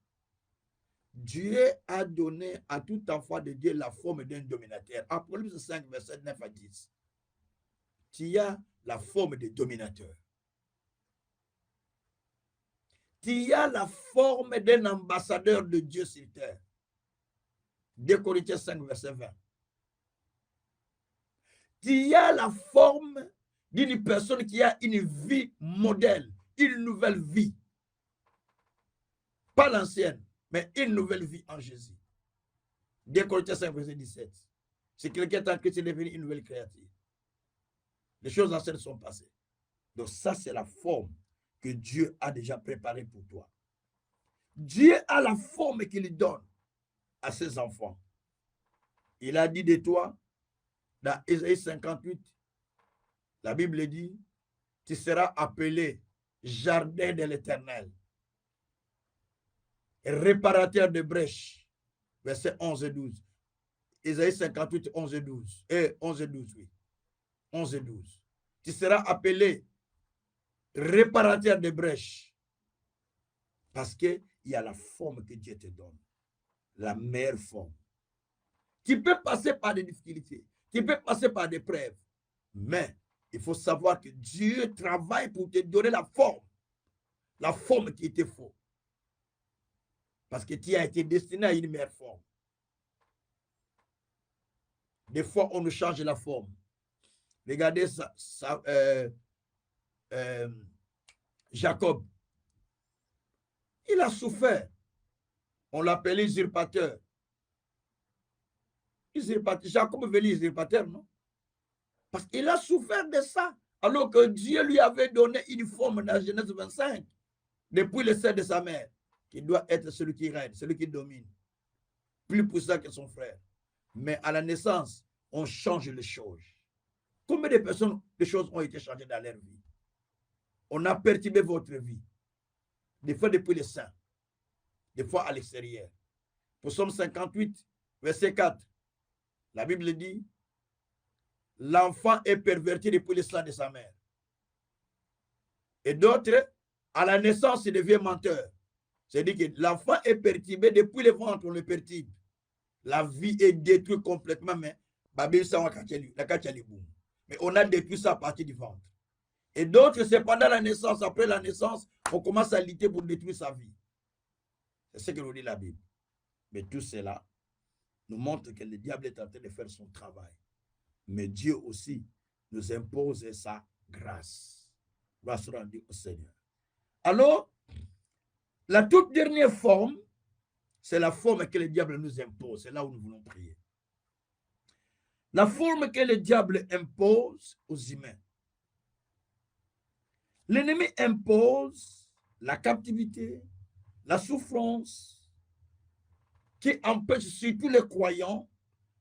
Dieu a donné à tout enfant de Dieu la forme d'un dominateur. Apocalypse 5, verset 9 à 10. Tu as la forme de dominateur. Tu as la forme d'un ambassadeur de Dieu sur terre. 2 Corinthiens 5, verset 20. Tu as la forme d'une personne qui a une vie modèle, une nouvelle vie. Pas l'ancienne, mais une nouvelle vie en Jésus. 2 Corinthiens 5, verset 17. Si quelqu'un est en Christ, il est devenu une nouvelle créature. Les choses anciennes sont passées. Donc ça, c'est la forme que Dieu a déjà préparée pour toi. Dieu a la forme qu'il donne à ses enfants. Il a dit de toi, dans Ésaïe 58, la Bible dit, tu seras appelé jardin de l'Éternel, réparateur de brèches, versets 11 et 12. Isaïe 58, 11 et 12. 11 et 12, oui. 11 et 12. Tu seras appelé réparateur des brèches. Parce qu'il y a la forme que Dieu te donne. La meilleure forme. Tu peux passer par des difficultés. Tu peux passer par des preuves. Mais il faut savoir que Dieu travaille pour te donner la forme. La forme qui te faut. Parce que tu as été destiné à une meilleure forme. Des fois, on nous change la forme. Regardez Jacob. Il a souffert. On l'appelait usurpateur. Jacob venait usurpateur, non? Parce qu'il a souffert de ça. Alors que Dieu lui avait donné une forme dans Genèse 25. Depuis le sein de sa mère. Qui doit être celui qui règne, celui qui domine. Plus puissant que son frère. Mais à la naissance, on change les choses. Combien de personnes, les choses ont été changées dans leur vie? On a perturbé votre vie. Des fois depuis le sein. Des fois à l'extérieur. Psaume 58, verset 4. La Bible dit, l'enfant est perverti depuis le sein de sa mère. Et d'autres, à la naissance, il devient menteur. C'est-à-dire que l'enfant est perturbé depuis le ventre, on le perturbe. La vie est détruite complètement, mais on a détruit ça à partir du ventre. Et d'autres, c'est pendant la naissance, après la naissance, on commence à lutter pour détruire sa vie. C'est ce que nous dit la Bible. Mais tout cela nous montre que le diable est en train de faire son travail. Mais Dieu aussi nous impose sa grâce. Grâce rendue au Seigneur. Alors, la toute dernière forme, c'est la forme que le diable nous impose. C'est là où nous voulons prier. La forme que le diable impose aux humains. L'ennemi impose la captivité, la souffrance, qui empêche surtout les croyants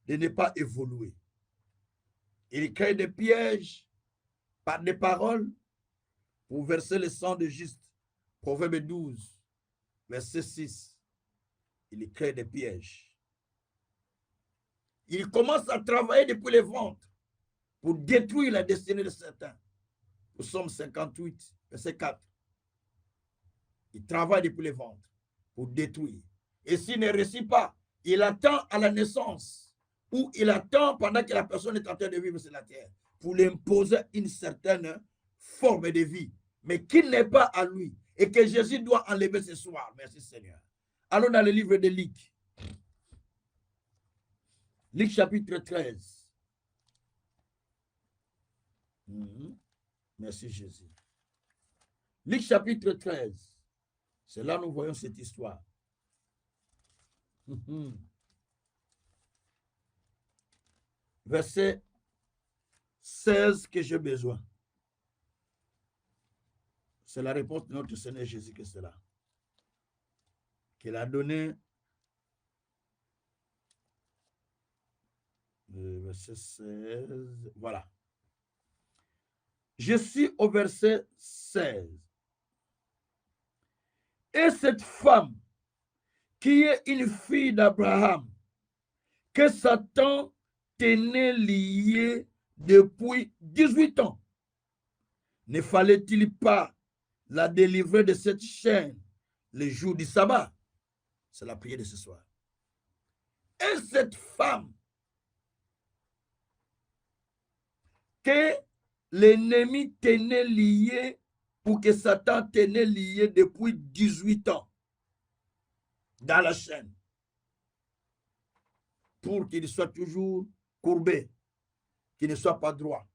de ne pas évoluer. Il crée des pièges par des paroles pour verser le sang de juste. Proverbe 12, verset 6. Il crée des pièges. Il commence à travailler depuis le ventre pour détruire la destinée de certains. Psaume 58, verset 4. Il travaille depuis le ventre pour détruire. Et s'il ne réussit pas, il attend à la naissance ou il attend pendant que la personne est en train de vivre sur la terre pour lui imposer une certaine forme de vie, mais qui n'est pas à lui et que Jésus doit enlever ce soir. Merci Seigneur. Allons dans le livre de Luc. Luc chapitre 13. Merci Jésus. Luc chapitre 13. C'est là que nous voyons cette histoire. Verset 16 que j'ai besoin. C'est la réponse de notre Seigneur Jésus que c'est là. Qu'il a donné. Verset 16. Voilà. Je suis au verset 16. Et cette femme, qui est une fille d'Abraham, que Satan tenait liée depuis 18 ans, ne fallait-il pas la délivrer de cette chaîne le jour du sabbat? C'est la prière de ce soir. Et cette femme, que l'ennemi tenait liée, ou que Satan tenait liée depuis 18 ans, dans la chaîne, pour qu'il soit toujours courbé, qu'il ne soit pas droit.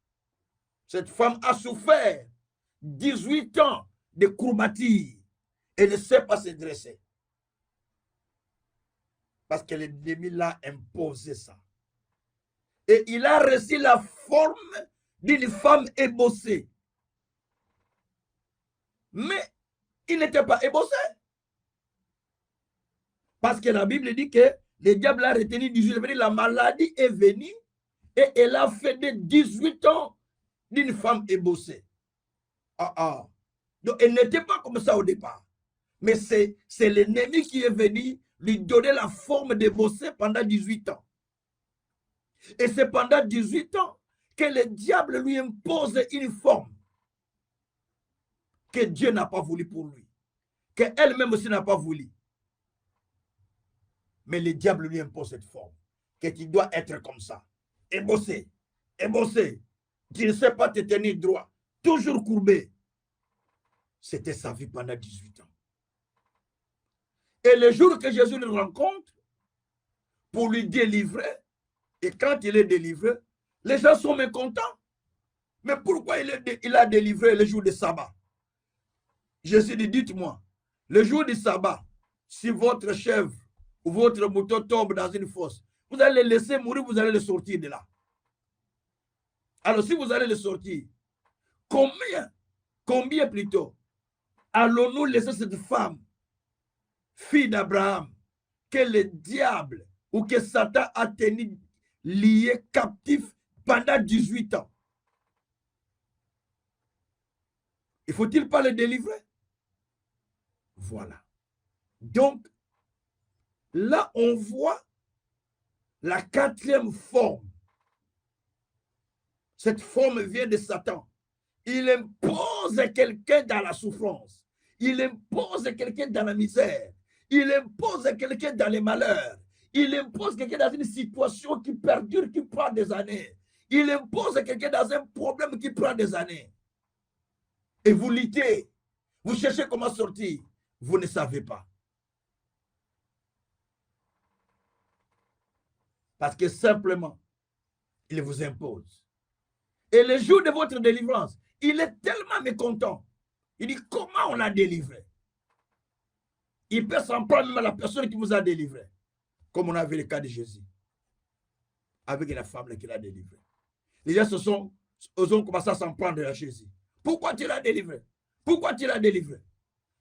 Cette femme a souffert 18 ans de courbature et ne sait pas se dresser. Parce que l'ennemi l'a imposé ça. Et il a reçu la forme d'une femme ébossée. Mais il n'était pas ébossé. Parce que la Bible dit que le diable a retenu 18 ans. La maladie est venue et elle a fait de 18 ans d'une femme ébossée. Donc elle n'était pas comme ça au départ. Mais c'est l'ennemi qui est venu lui donner la forme d'ébossée pendant 18 ans. Et c'est pendant 18 ans que le diable lui impose une forme que Dieu n'a pas voulu pour lui, qu'elle-même aussi n'a pas voulu. Mais le diable lui impose cette forme, que tu dois être comme ça, et bosser, et bosser. Tu ne sais pas te tenir droit, toujours courbé. C'était sa vie pendant 18 ans. Et le jour que Jésus le rencontre, pour lui délivrer, et quand il est délivré, les gens sont mécontents. Mais pourquoi il a délivré le jour de sabbat? Jésus dit, dites-moi, le jour du sabbat, si votre chèvre ou votre mouton tombe dans une fosse, vous allez le laisser mourir, vous allez le sortir de là. Alors si vous allez le sortir, combien plutôt, allons-nous laisser cette femme, fille d'Abraham, que le diable ou que Satan a tenu lié, captif pendant 18 ans? Il faut-il pas le délivrer? Voilà. Donc, là, on voit la quatrième forme. Cette forme vient de Satan. Il impose quelqu'un dans la souffrance. Il impose quelqu'un dans la misère. Il impose quelqu'un dans les malheurs. Il impose quelqu'un dans une situation qui perdure, qui prend des années. Il impose quelqu'un dans un problème qui prend des années. Et vous luttez. Vous cherchez comment sortir. Vous ne savez pas. Parce que simplement, il vous impose. Et le jour de votre délivrance, il est tellement mécontent. Il dit, comment on l'a délivré? Il peut s'en prendre même à la personne qui vous a délivré. Comme on a vu le cas de Jésus. Avec la femme qui l'a délivré. Les gens ont commencé à s'en prendre à Jésus. Pourquoi tu l'as délivré? Pourquoi tu l'as délivré?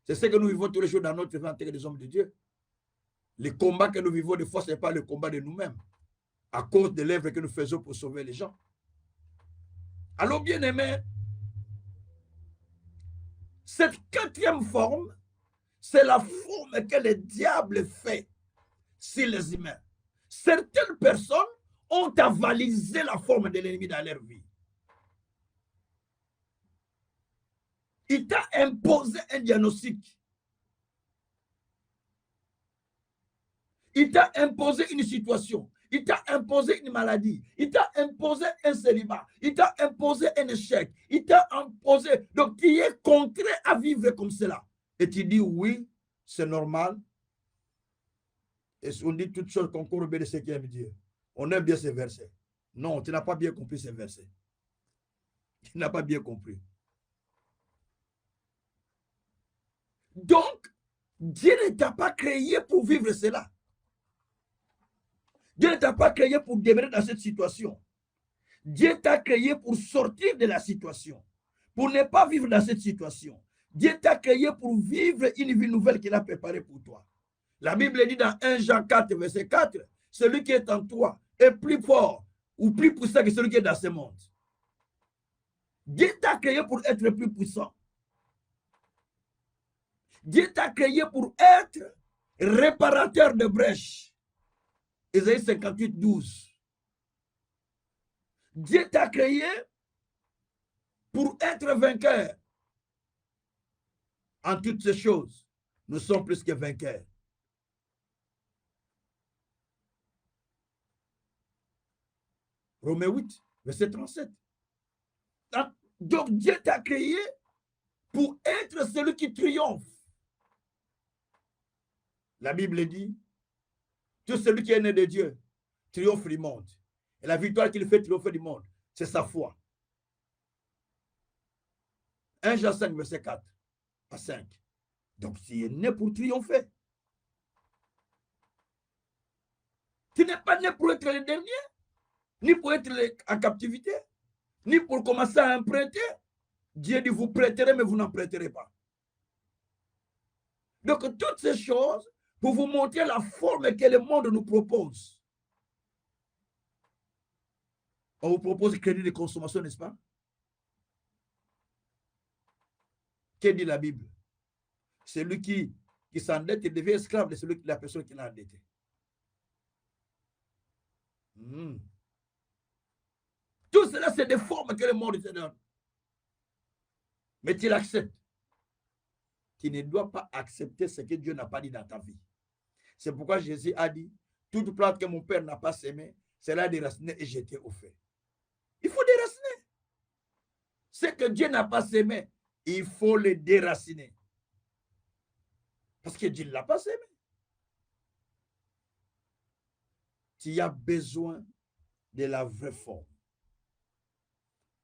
C'est ce que nous vivons tous les jours dans notre vie en tant que des hommes de Dieu. Le combat que nous vivons des fois, ce n'est pas le combat de nous-mêmes. À cause de l'œuvre que nous faisons pour sauver les gens. Alors, bien aimé, cette quatrième forme, c'est la forme que le diable fait sur les humains. Certaines personnes ont avalisé la forme de l'ennemi dans leur vie. Il t'a imposé un diagnostic. Il t'a imposé une situation. Il t'a imposé une maladie. Il t'a imposé un célibat. Il t'a imposé un échec. Il t'a imposé. Donc, tu es contraint à vivre comme cela. Et tu dis oui, c'est normal. Et on dit toutes choses concourent de ce qu'il aime Dieu. On aime bien ces versets. Non, tu n'as pas bien compris ces versets. Tu n'as pas bien compris. Donc, Dieu ne t'a pas créé pour vivre cela. Dieu ne t'a pas créé pour demeurer dans cette situation. Dieu t'a créé pour sortir de la situation, pour ne pas vivre dans cette situation. Dieu t'a créé pour vivre une vie nouvelle qu'il a préparée pour toi. La Bible dit dans 1 Jean 4, verset 4, celui qui est en toi est plus fort ou plus puissant que celui qui est dans ce monde. Dieu t'a créé pour être plus puissant. Dieu t'a créé pour être réparateur de brèches. Ésaïe 58, 12. Dieu t'a créé pour être vainqueur. En toutes ces choses, nous sommes plus que vainqueurs. Romains 8, verset 37. Donc Dieu t'a créé pour être celui qui triomphe. La Bible dit, tout celui qui est né de Dieu triomphe du monde. Et la victoire qu'il fait triompher du monde, c'est sa foi. 1 Jean 5, verset 4 à 5. Donc tu es né pour triompher. Tu n'es pas né pour être le dernier, ni pour être en captivité, ni pour commencer à emprunter. Dieu dit, vous prêterez, mais vous n'en prêterez pas. Donc, toutes ces choses, pour vous montrer la forme que le monde nous propose. On vous propose le crédit de consommation, n'est-ce pas? Que dit la Bible? Celui qui s'endette, il devient esclave de la personne qui l'a endetté. Tout cela, c'est des formes que le monde te donne. Mais tu l'acceptes. Tu ne dois pas accepter ce que Dieu n'a pas dit dans ta vie. C'est pourquoi Jésus a dit, toute plante que mon Père n'a pas sémée, cela déraciner et jeter au feu. Il faut déraciner. Ce que Dieu n'a pas sémé, il faut le déraciner. Parce que Dieu ne l'a pas sémé. Tu as besoin de la vraie forme.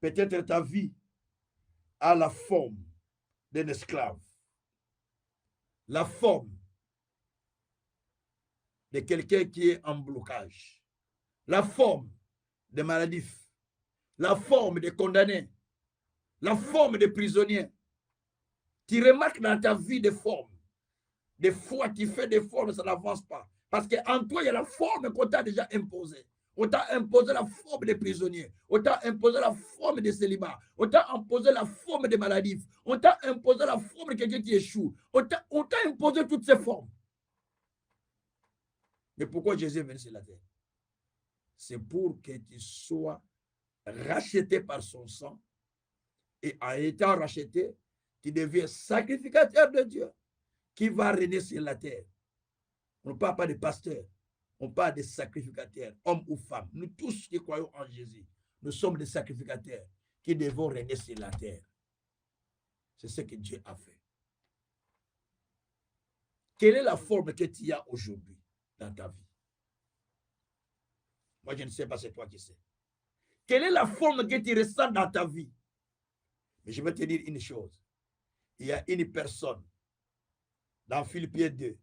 Peut-être ta vie a la forme d'un esclave. La forme de quelqu'un qui est en blocage. La forme de maladif. La forme de condamné. La forme de prisonnier. Tu remarques dans ta vie des formes. Des fois, tu fais des formes, ça n'avance pas. Parce qu'en toi, il y a la forme qu'on t'a déjà imposée. On t'a imposé la forme des prisonniers. On t'a imposé la forme des célibats. On t'a imposé la forme des maladifs. On t'a imposé la forme de quelqu'un qui échoue. On t'a imposé toutes ces formes. Mais pourquoi Jésus est venu sur la terre? C'est pour que tu sois racheté par son sang. Et en étant racheté, tu deviens sacrificateur de Dieu qui va régner sur la terre. On ne parle pas de pasteurs. On parle des sacrificateurs, hommes ou femmes. Nous tous qui croyons en Jésus, nous sommes des sacrificateurs qui devons régner sur la terre. C'est ce que Dieu a fait. Quelle est la forme que tu as aujourd'hui dans ta vie? Moi, je ne sais pas, c'est toi qui sais. Quelle est la forme que tu ressens dans ta vie? Mais je vais te dire une chose. Il y a une personne dans Philippiens 2.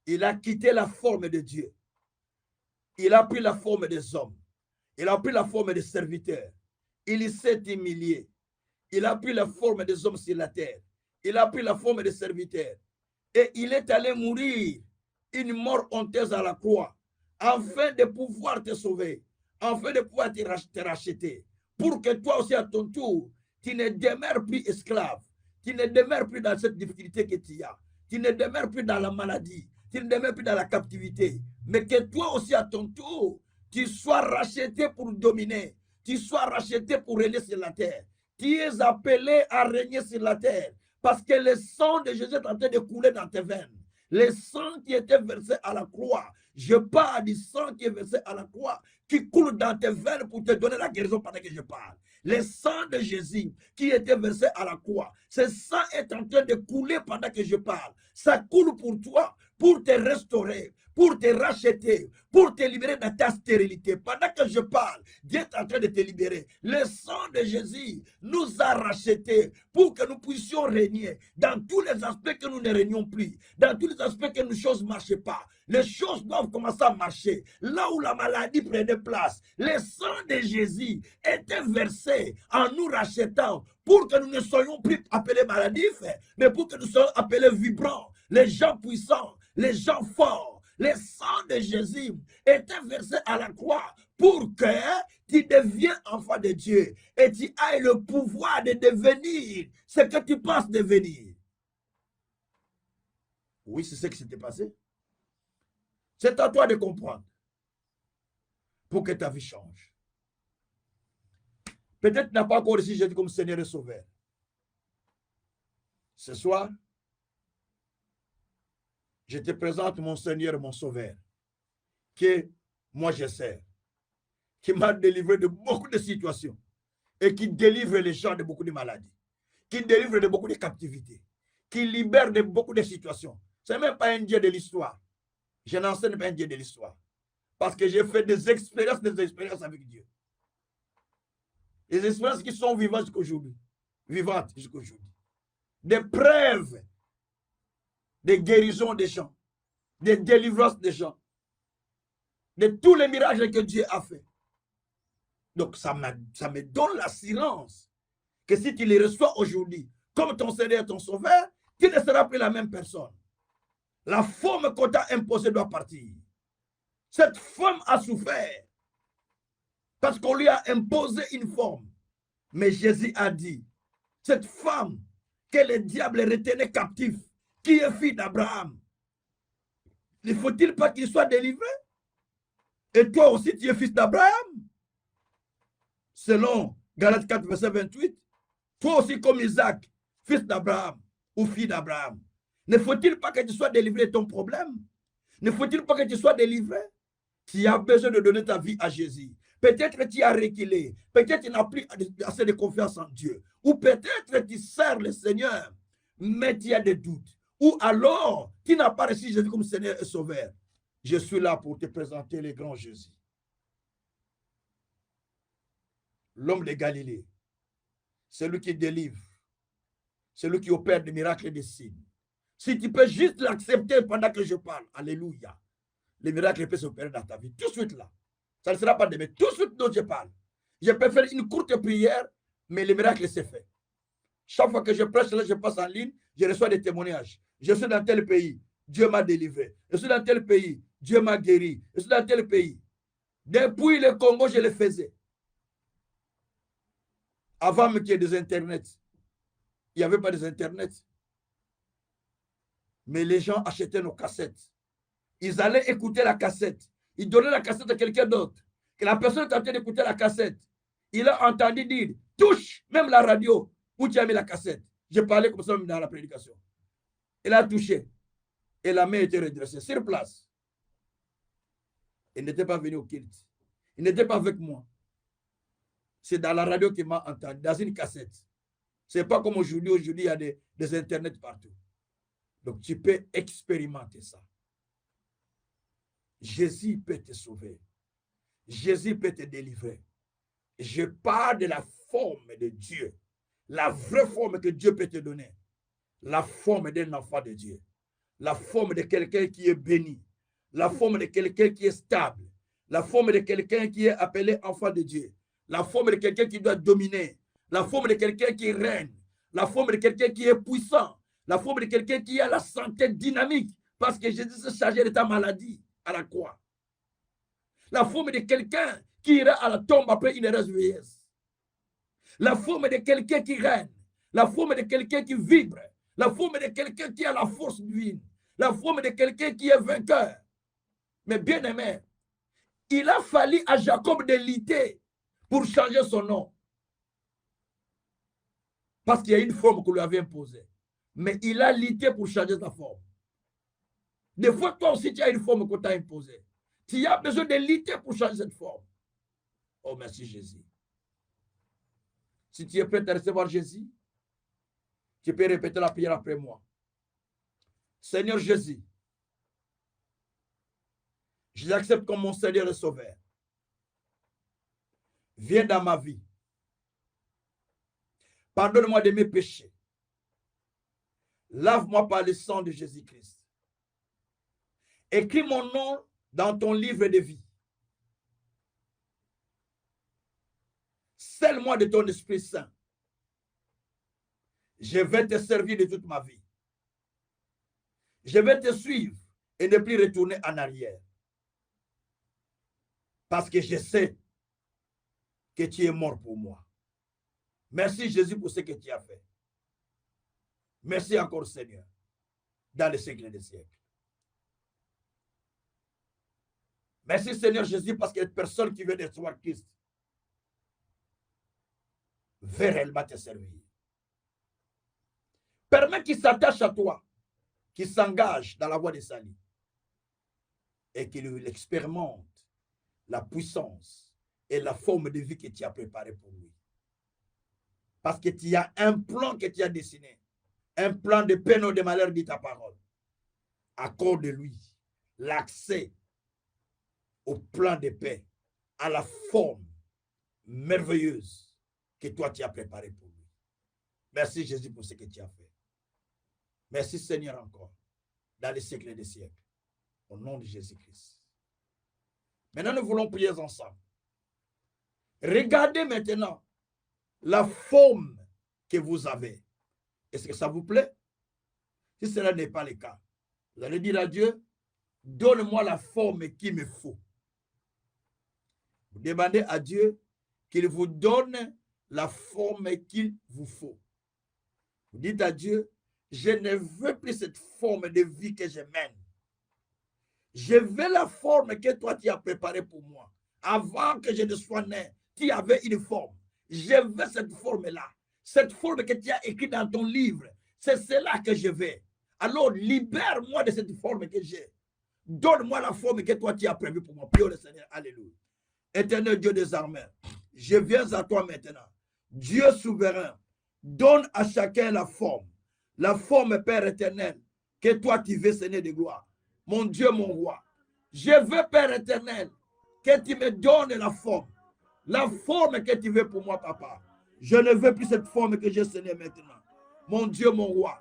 Il a quitté la forme de Dieu. Il a pris la forme des hommes. Il a pris la forme des serviteurs. Il s'est humilié. Il a pris la forme des hommes sur la terre. Il a pris la forme des serviteurs. Et il est allé mourir une mort honteuse à la croix, afin de pouvoir te sauver, afin de pouvoir te racheter, pour que toi aussi à ton tour, tu ne demeures plus esclave. Tu ne demeures plus dans cette difficulté que tu as. Tu ne demeures plus dans la maladie. Tu ne demeures plus dans la captivité. Mais que toi aussi à ton tour, tu sois racheté pour dominer. Tu sois racheté pour régner sur la terre. Tu es appelé à régner sur la terre. Parce que le sang de Jésus est en train de couler dans tes veines. Le sang qui était versé à la croix. Je parle du sang qui est versé à la croix, qui coule dans tes veines pour te donner la guérison pendant que je parle. Le sang de Jésus qui était versé à la croix, ce sang est en train de couler pendant que je parle. Ça coule pour toi, pour te restaurer, pour te racheter, pour te libérer de ta stérilité. Pendant que je parle, Dieu est en train de te libérer. Le sang de Jésus nous a rachetés pour que nous puissions régner dans tous les aspects que nous ne régnons plus, dans tous les aspects que nos choses ne marchent pas. Les choses doivent commencer à marcher. Là où la maladie prenait place, le sang de Jésus était versé en nous rachetant pour que nous ne soyons plus appelés maladifs, mais pour que nous soyons appelés vibrants, les gens puissants, les gens forts. Le sang de Jésus était versé à la croix pour que tu deviens enfant de Dieu et tu aies le pouvoir de devenir ce que tu penses devenir. Oui, c'est ce qui s'était passé. C'est à toi de comprendre pour que ta vie change. Peut-être tu n'as pas encore reçu Jésus comme Seigneur et Sauveur. Ce soir, je te présente mon Seigneur et mon Sauveur, que moi je sers, qui m'a délivré de beaucoup de situations et qui délivre les gens de beaucoup de maladies, qui délivre de beaucoup de captivités, qui libère de beaucoup de situations. Ce n'est même pas un Dieu de l'histoire. Je n'enseigne pas un Dieu de l'histoire. Parce que j'ai fait des expériences avec Dieu. Des expériences qui sont vivantes jusqu'aujourd'hui. Vivantes jusqu'aujourd'hui. Des preuves de guérison des gens, de délivrance des gens, de tous les miracles que Dieu a fait. Donc ça me donne l'assurance que si tu les reçois aujourd'hui comme ton Seigneur et ton Sauveur, tu ne seras plus la même personne. La forme qu'on t'a imposée doit partir. Cette femme a souffert parce qu'on lui a imposé une forme. Mais Jésus a dit, cette femme que le diable retenait captif, qui est fille d'Abraham, ne faut-il pas qu'il soit délivré? Et toi aussi, tu es fils d'Abraham? selon Galates 4, verset 28, toi aussi comme Isaac, fils d'Abraham ou fille d'Abraham. Ne faut-il pas que tu sois délivré de ton problème? Ne faut-il pas que tu sois délivré? Tu as besoin de donner ta vie à Jésus. Peut-être que tu as reculé. Peut-être que tu n'as plus assez de confiance en Dieu. Ou peut-être que tu sers le Seigneur, mais tu as des doutes. Ou alors, tu n'as pas reçu Jésus comme Seigneur et Sauveur. Je suis là pour te présenter le grand Jésus. L'homme de Galilée. Celui qui délivre. Celui qui opère des miracles et des signes. Si tu peux juste l'accepter pendant que je parle. Alléluia. Les miracles peuvent s'opérer dans ta vie. Tout de suite là. Ça ne sera pas demain. Tout de suite dont je parle. Je peux faire une courte prière, mais le miracle s'est fait. Chaque fois que je prêche, là, je passe en ligne, je reçois des témoignages. Je suis dans tel pays, Dieu m'a délivré. Je suis dans tel pays, Dieu m'a guéri. Je suis dans tel pays. Depuis le Congo, je le faisais. Avant qu'il y ait des internets, il n'y avait pas des internets. Mais les gens achetaient nos cassettes. Ils allaient écouter la cassette. Ils donnaient la cassette à quelqu'un d'autre. Que la personne est en train d'écouter la cassette. Il a entendu dire, touche même la radio où tu as mis la cassette. J'ai parlé comme ça même dans la prédication. Il a touché. Et la main était redressée sur place. Il n'était pas venu au culte. Il n'était pas avec moi. C'est dans la radio qu'il m'a entendu, dans une cassette. Ce n'est pas comme aujourd'hui. Aujourd'hui, il y a des internets partout. Donc, tu peux expérimenter ça. Jésus peut te sauver. Jésus peut te délivrer. Je parle de la forme de Dieu. La vraie forme que Dieu peut te donner. La forme d'un enfant de Dieu. La forme de quelqu'un qui est béni. La forme de quelqu'un qui est stable. La forme de quelqu'un qui est appelé enfant de Dieu. La forme de quelqu'un qui doit dominer. La forme de quelqu'un qui règne. La forme de quelqu'un qui est puissant. La forme de quelqu'un qui a la santé dynamique. Parce que Jésus s'est chargé de ta maladie à la croix. La forme de quelqu'un qui ira à la tombe après une heureuse vieillesse. La forme de quelqu'un qui règne. La forme de quelqu'un qui vibre. La forme de quelqu'un qui a la force divine. La forme de quelqu'un qui est vainqueur. Mais bien aimé, il a fallu à Jacob de lutter pour changer son nom. Parce qu'il y a une forme qu'on lui avait imposée. Mais il a lutté pour changer sa forme. Des fois, toi aussi, tu as une forme qu'on t'a imposée. Tu as besoin de lutter pour changer cette forme. Oh, merci Jésus. Si tu es prêt à recevoir Jésus, tu peux répéter la prière après moi. Seigneur Jésus, je l'accepte comme mon Seigneur et Sauveur. Viens dans ma vie. Pardonne-moi de mes péchés. Lave-moi par le sang de Jésus-Christ. Écris mon nom dans ton livre de vie. Scelle-moi de ton Esprit Saint. Je vais te servir de toute ma vie. Je vais te suivre et ne plus retourner en arrière. Parce que je sais que tu es mort pour moi. Merci Jésus pour ce que tu as fait. Merci encore Seigneur, dans les siècles des siècles. Merci Seigneur Jésus parce qu'il y a des personnes qui veulent recevoir Christ. Vers elle va te servir. Permets qu'il s'attache à toi, qu'il s'engage dans la voie des salut et qu'il expérimente la puissance et la forme de vie que tu as préparée pour lui. Parce que tu as un plan que tu as dessiné, un plan de peine ou de malheur, dit ta parole. Accorde-lui l'accès au plan de paix, à la forme merveilleuse que toi tu as préparée pour lui. Merci Jésus pour ce que tu as fait. Merci Seigneur encore, dans les siècles des siècles, au nom de Jésus-Christ. Maintenant, nous voulons prier ensemble. Regardez maintenant la forme que vous avez. Est-ce que ça vous plaît? Si cela n'est pas le cas, vous allez dire à Dieu, donne-moi la forme qu'il me faut. Vous demandez à Dieu qu'il vous donne la forme qu'il vous faut. Vous dites à Dieu, je ne veux plus cette forme de vie que je mène. Je veux la forme que toi tu as préparée pour moi. Avant que je ne sois né, tu avais une forme. Je veux cette forme-là. Cette forme que tu as écrite dans ton livre. C'est cela que je veux. Alors, libère-moi de cette forme que j'ai. Donne-moi la forme que toi, tu as prévue pour moi. Prions le Seigneur. Alléluia. Éternel Dieu des armées, je viens à toi maintenant. Dieu souverain, donne à chacun la forme, Père éternel, que toi tu veux, Seigneur de gloire. Mon Dieu, mon roi, je veux, Père éternel, que tu me donnes la forme que tu veux pour moi, papa. Je ne veux plus cette forme que j'ai, Seigneur, maintenant. Mon Dieu, mon roi,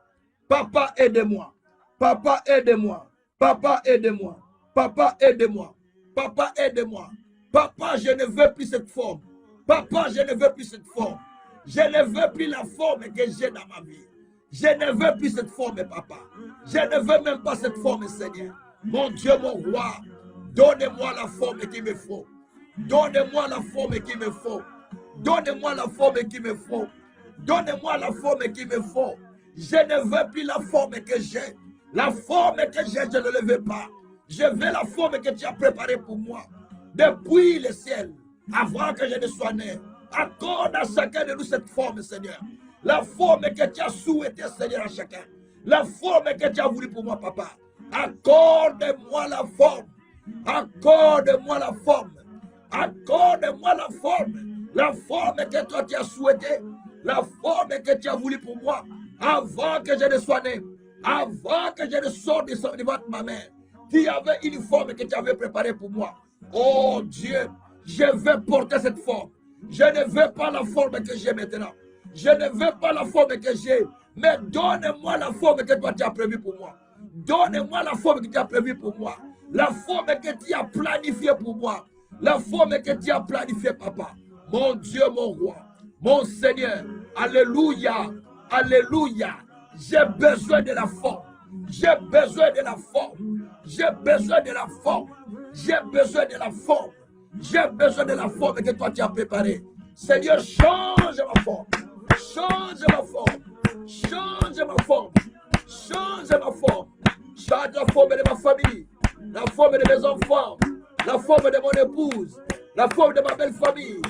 papa, aide-moi. Papa, aide-moi. Papa, aide-moi. Papa, aide-moi. Papa, aide-moi. Papa, je ne veux plus cette forme. Papa, je ne veux plus cette forme. Je ne veux plus la forme que j'ai dans ma vie. Je ne veux plus cette forme, papa. Je ne veux même pas cette forme, Seigneur. Mon Dieu, mon roi, donne-moi la forme qu'il me faut. Donne-moi la forme qu'il me faut. Donne-moi la forme qu'il me faut. Donne-moi la forme qu'il me faut. Je ne veux plus la forme que j'ai. La forme que j'ai, je ne le veux pas. Je veux la forme que tu as préparée pour moi. Depuis le ciel, avant que je ne sois né. Accorde à chacun de nous cette forme, Seigneur. La forme que tu as souhaité, Seigneur, à chacun. La forme que tu as voulu pour moi, papa. Accorde-moi la forme. Accorde-moi la forme. Accorde-moi la forme. La forme que toi tu as souhaité. La forme que tu as voulu pour moi. Avant que je ne sois né. Avant que je ne sorte de votre ma mère. Tu avais une forme que tu avais préparée pour moi. Oh Dieu, je veux porter cette forme. Je ne veux pas la forme que j'ai maintenant. Je ne veux pas la forme que j'ai. Mais donne-moi la forme que toi tu as prévue pour moi. Donne-moi la forme que tu as prévue pour moi. La forme que tu as planifiée pour moi. La forme que tu as planifiée, papa. Mon Dieu, mon roi. Mon Seigneur. Alléluia. Alléluia. J'ai besoin de la forme. J'ai besoin de la forme. J'ai besoin de la forme. J'ai besoin de la forme. J'ai besoin de la forme que toi tu as préparée. Seigneur, change ma forme. Change ma forme. Change ma forme. Change ma forme. Change la forme de ma famille. La forme de mes enfants. La forme de mon épouse. La forme de ma belle famille.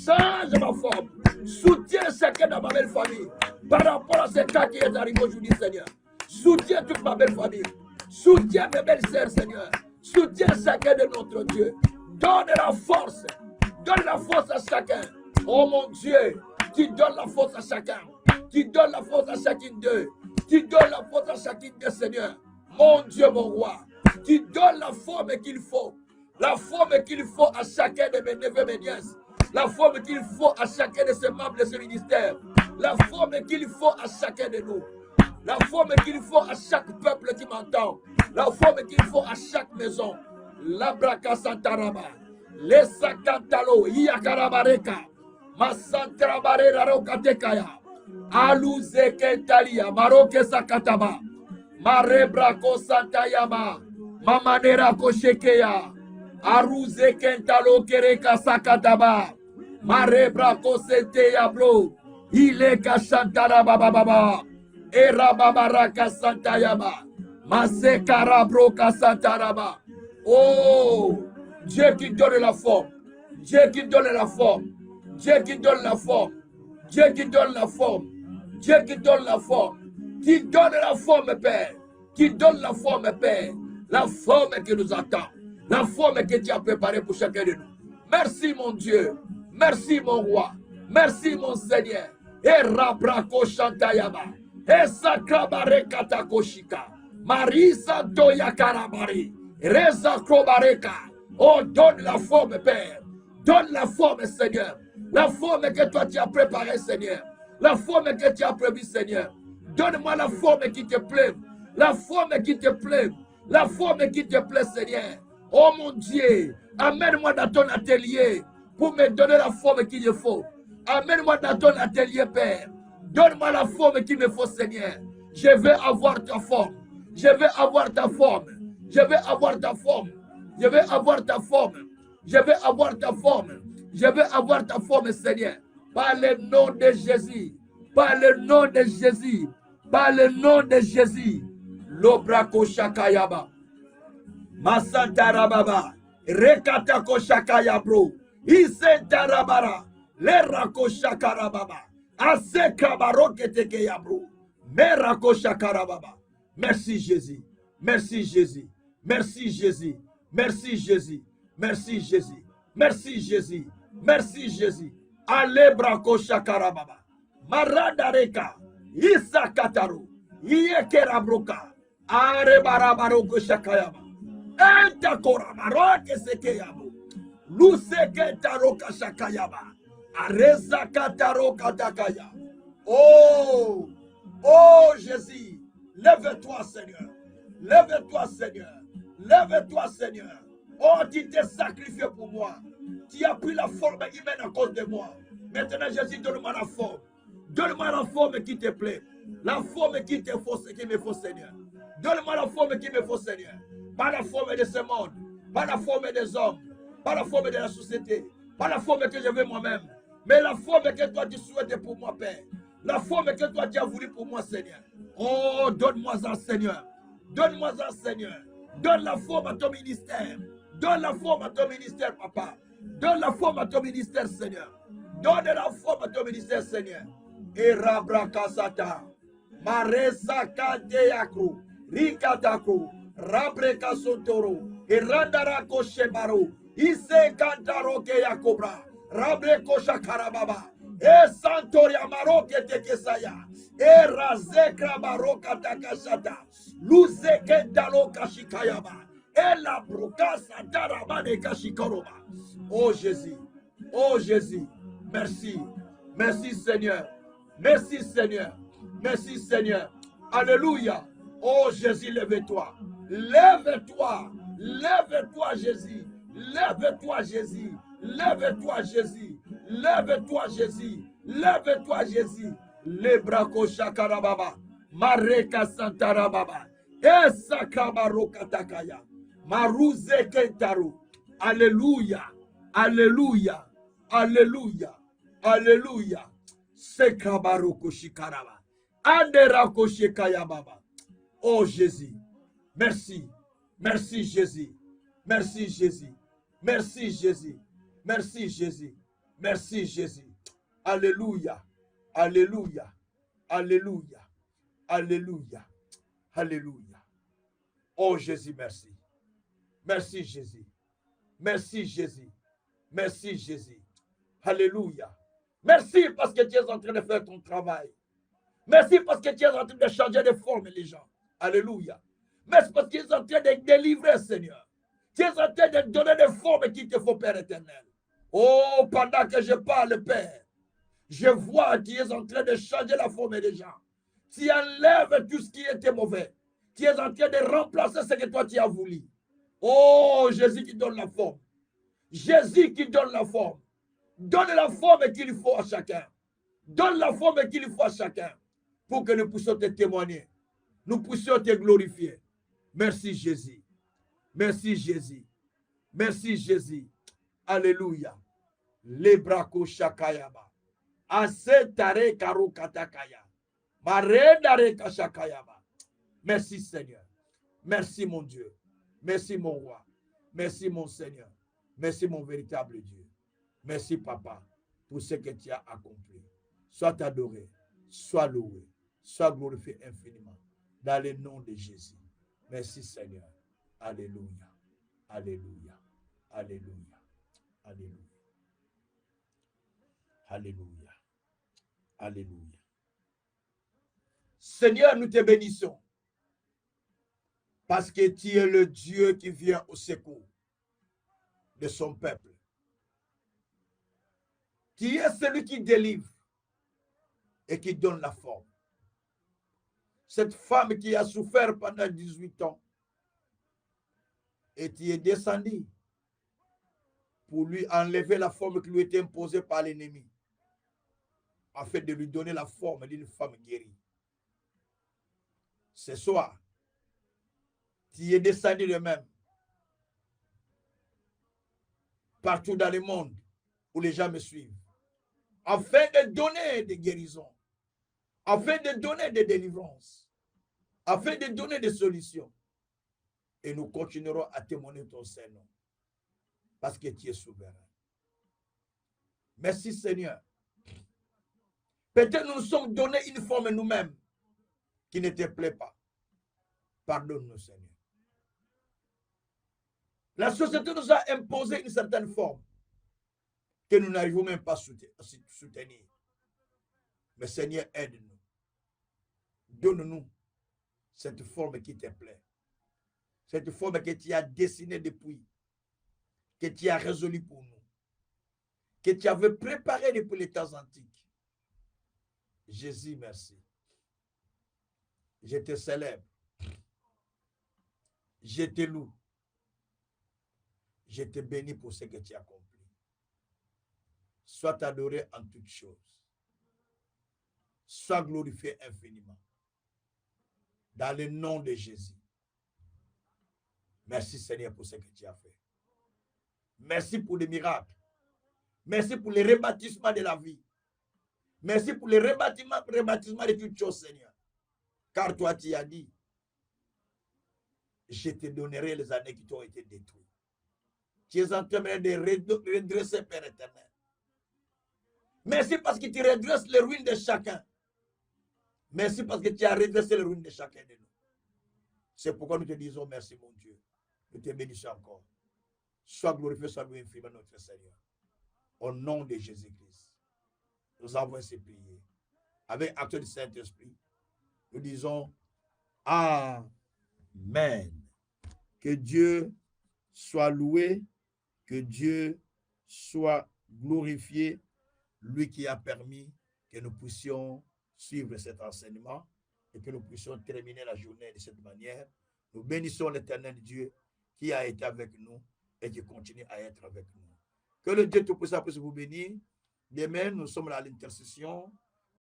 Change ma forme. Soutiens chacun dans ma belle famille. Par rapport à ce cas qui est arrivé aujourd'hui, Seigneur. Soutiens toute ma belle famille. Soutiens mes belles sœurs, Seigneur. Soutiens chacun de notre Dieu. Donne la force. Donne la force à chacun. Oh mon Dieu, tu donnes la force à chacun. Tu donnes la force à chacune d'eux. Tu donnes la force à chacune d'eux, Seigneur. Mon Dieu, mon roi. Tu donnes la forme qu'il faut. La forme qu'il faut à chacun de mes neveux, mes nièces. La forme qu'il faut à chacun de ces membres de ce ministère. La forme qu'il faut à chacun de nous. La forme qu'il faut à chaque peuple qui m'entend. La forme qu'il faut à chaque maison. Labraka Santarama. Les Sakantalo. Iakarabareka. Masantrabare Rarokatekaya. Aluze Kentalia. Maroke Sakataba. Marebrako Santayama. Mamanera Koshekeya. Aruze Kentalo Kereka Sakataba. Marebrako Senteya Bro. Ileka Santara Baba. Era Babaraka Santayama. Masekara Broka Santaraba. Oh, Dieu qui donne la forme. Dieu qui donne la forme. Dieu qui donne la forme. Dieu qui donne la forme. Dieu qui donne la forme. Qui donne la forme, Père. Qui donne la forme, Père. La forme qui nous attend. La forme que tu as préparée pour chacun de nous. Merci, mon Dieu. Merci, mon roi. Merci, mon Seigneur. Et Rabrako Shantayama. Et Sakrabare Katakoshika. Marisa Toya Karabari. Reza Krobareka. Oh, donne la forme, Père. Donne la forme, Seigneur. La forme que toi tu as préparée, Seigneur. La forme que tu as prévue, Seigneur. Donne-moi la forme qui te plaît. La forme qui te plaît. La forme qui te plaît, Seigneur. Oh mon Dieu, amène-moi dans ton atelier pour me donner la forme qu'il me faut. Amène-moi dans ton atelier, Père. Donne-moi la forme qu'il me faut, Seigneur. Je veux avoir ta forme. Je veux avoir ta forme. Je veux avoir ta forme. Je veux avoir ta forme. Je veux avoir ta forme. Je veux avoir ta forme, Seigneur. Par le nom de Jésus. Par le nom de Jésus. Par le nom de Jésus. Lobrako Shakayaba. Masanta Rababa. Rekatako Shakaya bro. Isentarabara. Lerakoshakarababa. Asekabaroketeke Merakoshakarababa. Merci Jésus. Merci Jésus. Merci Jésus. Merci Jésus. Merci Jésus. Merci Jésus. Merci Jésus. Alebrakoshakarababa. Maradareka. Isakataru. Iekerabroka. Arebarabarokoshakayaba. Entakorabarokesekeyabo. Luseketaroka shakayaba. Areza kataroka dakaya. Oh, oh Jésus, lève-toi Seigneur. Lève-toi Seigneur. Lève-toi Seigneur. Oh, tu t'es sacrifié pour moi. Tu as pris la forme humaine à cause de moi. Maintenant Jésus, donne-moi la forme. Donne-moi la forme qui te plaît. La forme qui me faut Seigneur. Donne-moi la forme qui me faut Seigneur. Pas la forme de ce monde. Pas la forme des hommes. Pas la forme de la société. Pas la forme que je veux moi-même. Mais la forme que toi tu souhaites pour moi, Père. La forme que toi tu as voulu pour moi, Seigneur. Oh, donne-moi ça, Seigneur. Donne-moi ça, Seigneur. Donne la forme à ton ministère. Donne la forme à ton ministère, Papa. Donne la forme à ton ministère, Seigneur. Donne la forme à ton ministère, Seigneur. Et Rabrakasata. Maresa Kadeyaku. Rikataku. Rabrekasotoro. Et Randarako Shebaro. Ise Kantaro Keyakobra. Rabreko Shakarababa. E Santoria Maroke Tekesaya. E Razekra Baroka Takashata. Luzeke Dalo Kashikayaba. E la Brokasa Darabane Kashikoroba. Oh Jésus. Oh Jésus. Merci. Merci Seigneur. Merci Seigneur. Merci Seigneur. Alléluia. Oh Jésus, lève-toi. Lève-toi. Lève-toi Jésus. Lève-toi Jésus. Lève-toi Jésus. Lève-toi Jésus. Lève-toi Jésus. Lebrako shakarababa. Mareka santarababa. Esakabarokatakaya. Maruze kentaru. Alléluia. Alléluia. Alléluia. Alléluia. Sekabaroko shikaraba. Anderako shikayababa. Oh Jésus. Merci. Merci Jésus. Merci Jésus. Merci Jésus. Merci Jésus. Merci Jésus. Alléluia. Alléluia. Alléluia. Alléluia. Alléluia. Oh Jésus, merci. Merci Jésus. Merci Jésus. Merci Jésus. Alléluia. Merci parce que tu es en train de faire ton travail. Merci parce que tu es en train de changer de forme les gens. Alléluia. Merci parce que tu es en train de délivrer, Seigneur. Tu es en train de donner des formes qu'il te faut, Père éternel. Oh, pendant que je parle, Père, je vois que tu es en train de changer la forme des gens. Tu enlèves tout ce qui était mauvais. Tu es en train de remplacer ce que toi tu as voulu. Oh, Jésus qui donne la forme. Jésus qui donne la forme. Donne la forme qu'il faut à chacun. Donne la forme qu'il faut à chacun. Pour que nous puissions te témoigner. Nous puissions te glorifier. Merci Jésus. Merci Jésus. Merci Jésus. Alléluia. Lebrako shakayaba. Asetare karo katakaya. Maredare kashakayaba. Merci Seigneur. Merci mon Dieu. Merci mon roi. Merci mon Seigneur. Merci mon véritable Dieu. Merci Papa pour ce que tu as accompli. Sois adoré, sois loué, sois glorifié infiniment dans le nom de Jésus. Merci Seigneur. Alléluia. Alléluia. Alléluia. Alléluia. Alléluia. Alléluia. Seigneur, nous te bénissons parce que tu es le Dieu qui vient au secours de son peuple. Tu es celui qui délivre et qui donne la forme. Cette femme qui a souffert pendant 18 ans et qui est descendue pour lui enlever la forme qui lui était imposée par l'ennemi, afin de lui donner la forme d'une femme guérie. Ce soir, tu es descendu de même partout dans le monde où les gens me suivent, afin de donner des guérisons, afin de donner des délivrances, afin de donner des solutions. Et nous continuerons à témoigner ton Saint-Nom, parce que tu es souverain. Merci Seigneur. Peut-être nous nous sommes donné une forme nous-mêmes qui ne te plaît pas. Pardonne-nous Seigneur. La société nous a imposé une certaine forme que nous n'arrivons même pas à soutenir. Mais Seigneur, aide-nous. Donne-nous cette forme qui te plaît. Cette forme que tu as dessinée depuis, que tu as résolue pour nous, que tu avais préparée depuis les temps antiques. Jésus, merci. Je te célèbre. Je te loue. Je te bénis pour ce que tu as accompli. Sois adoré en toutes choses. Sois glorifié infiniment. Dans le nom de Jésus. Merci Seigneur pour ce que tu as fait. Merci pour les miracles. Merci pour le rebâtissement de la vie. Merci pour le rebâtissement de toutes choses, Seigneur. Car toi, tu as dit, je te donnerai les années qui t'ont été détruites. Tu es en train de redresser, Père éternel. Merci parce que tu redresses les ruines de chacun. Merci parce que tu as redressé les ruines de chacun de nous. C'est pourquoi nous te disons merci, mon Dieu. Nous te bénissons encore. Sois glorifié, sois loué infiniment, notre Seigneur. Au nom de Jésus-Christ, nous avons ainsi prié. Avec acte du Saint-Esprit, nous disons Amen. Que Dieu soit loué, que Dieu soit glorifié, lui qui a permis que nous puissions suivre cet enseignement et que nous puissions terminer la journée de cette manière. Nous bénissons l'Éternel Dieu qui a été avec nous et qui continue à être avec nous. Que le Dieu Tout-Puissant puisse vous bénir. Demain, nous sommes à l'intercession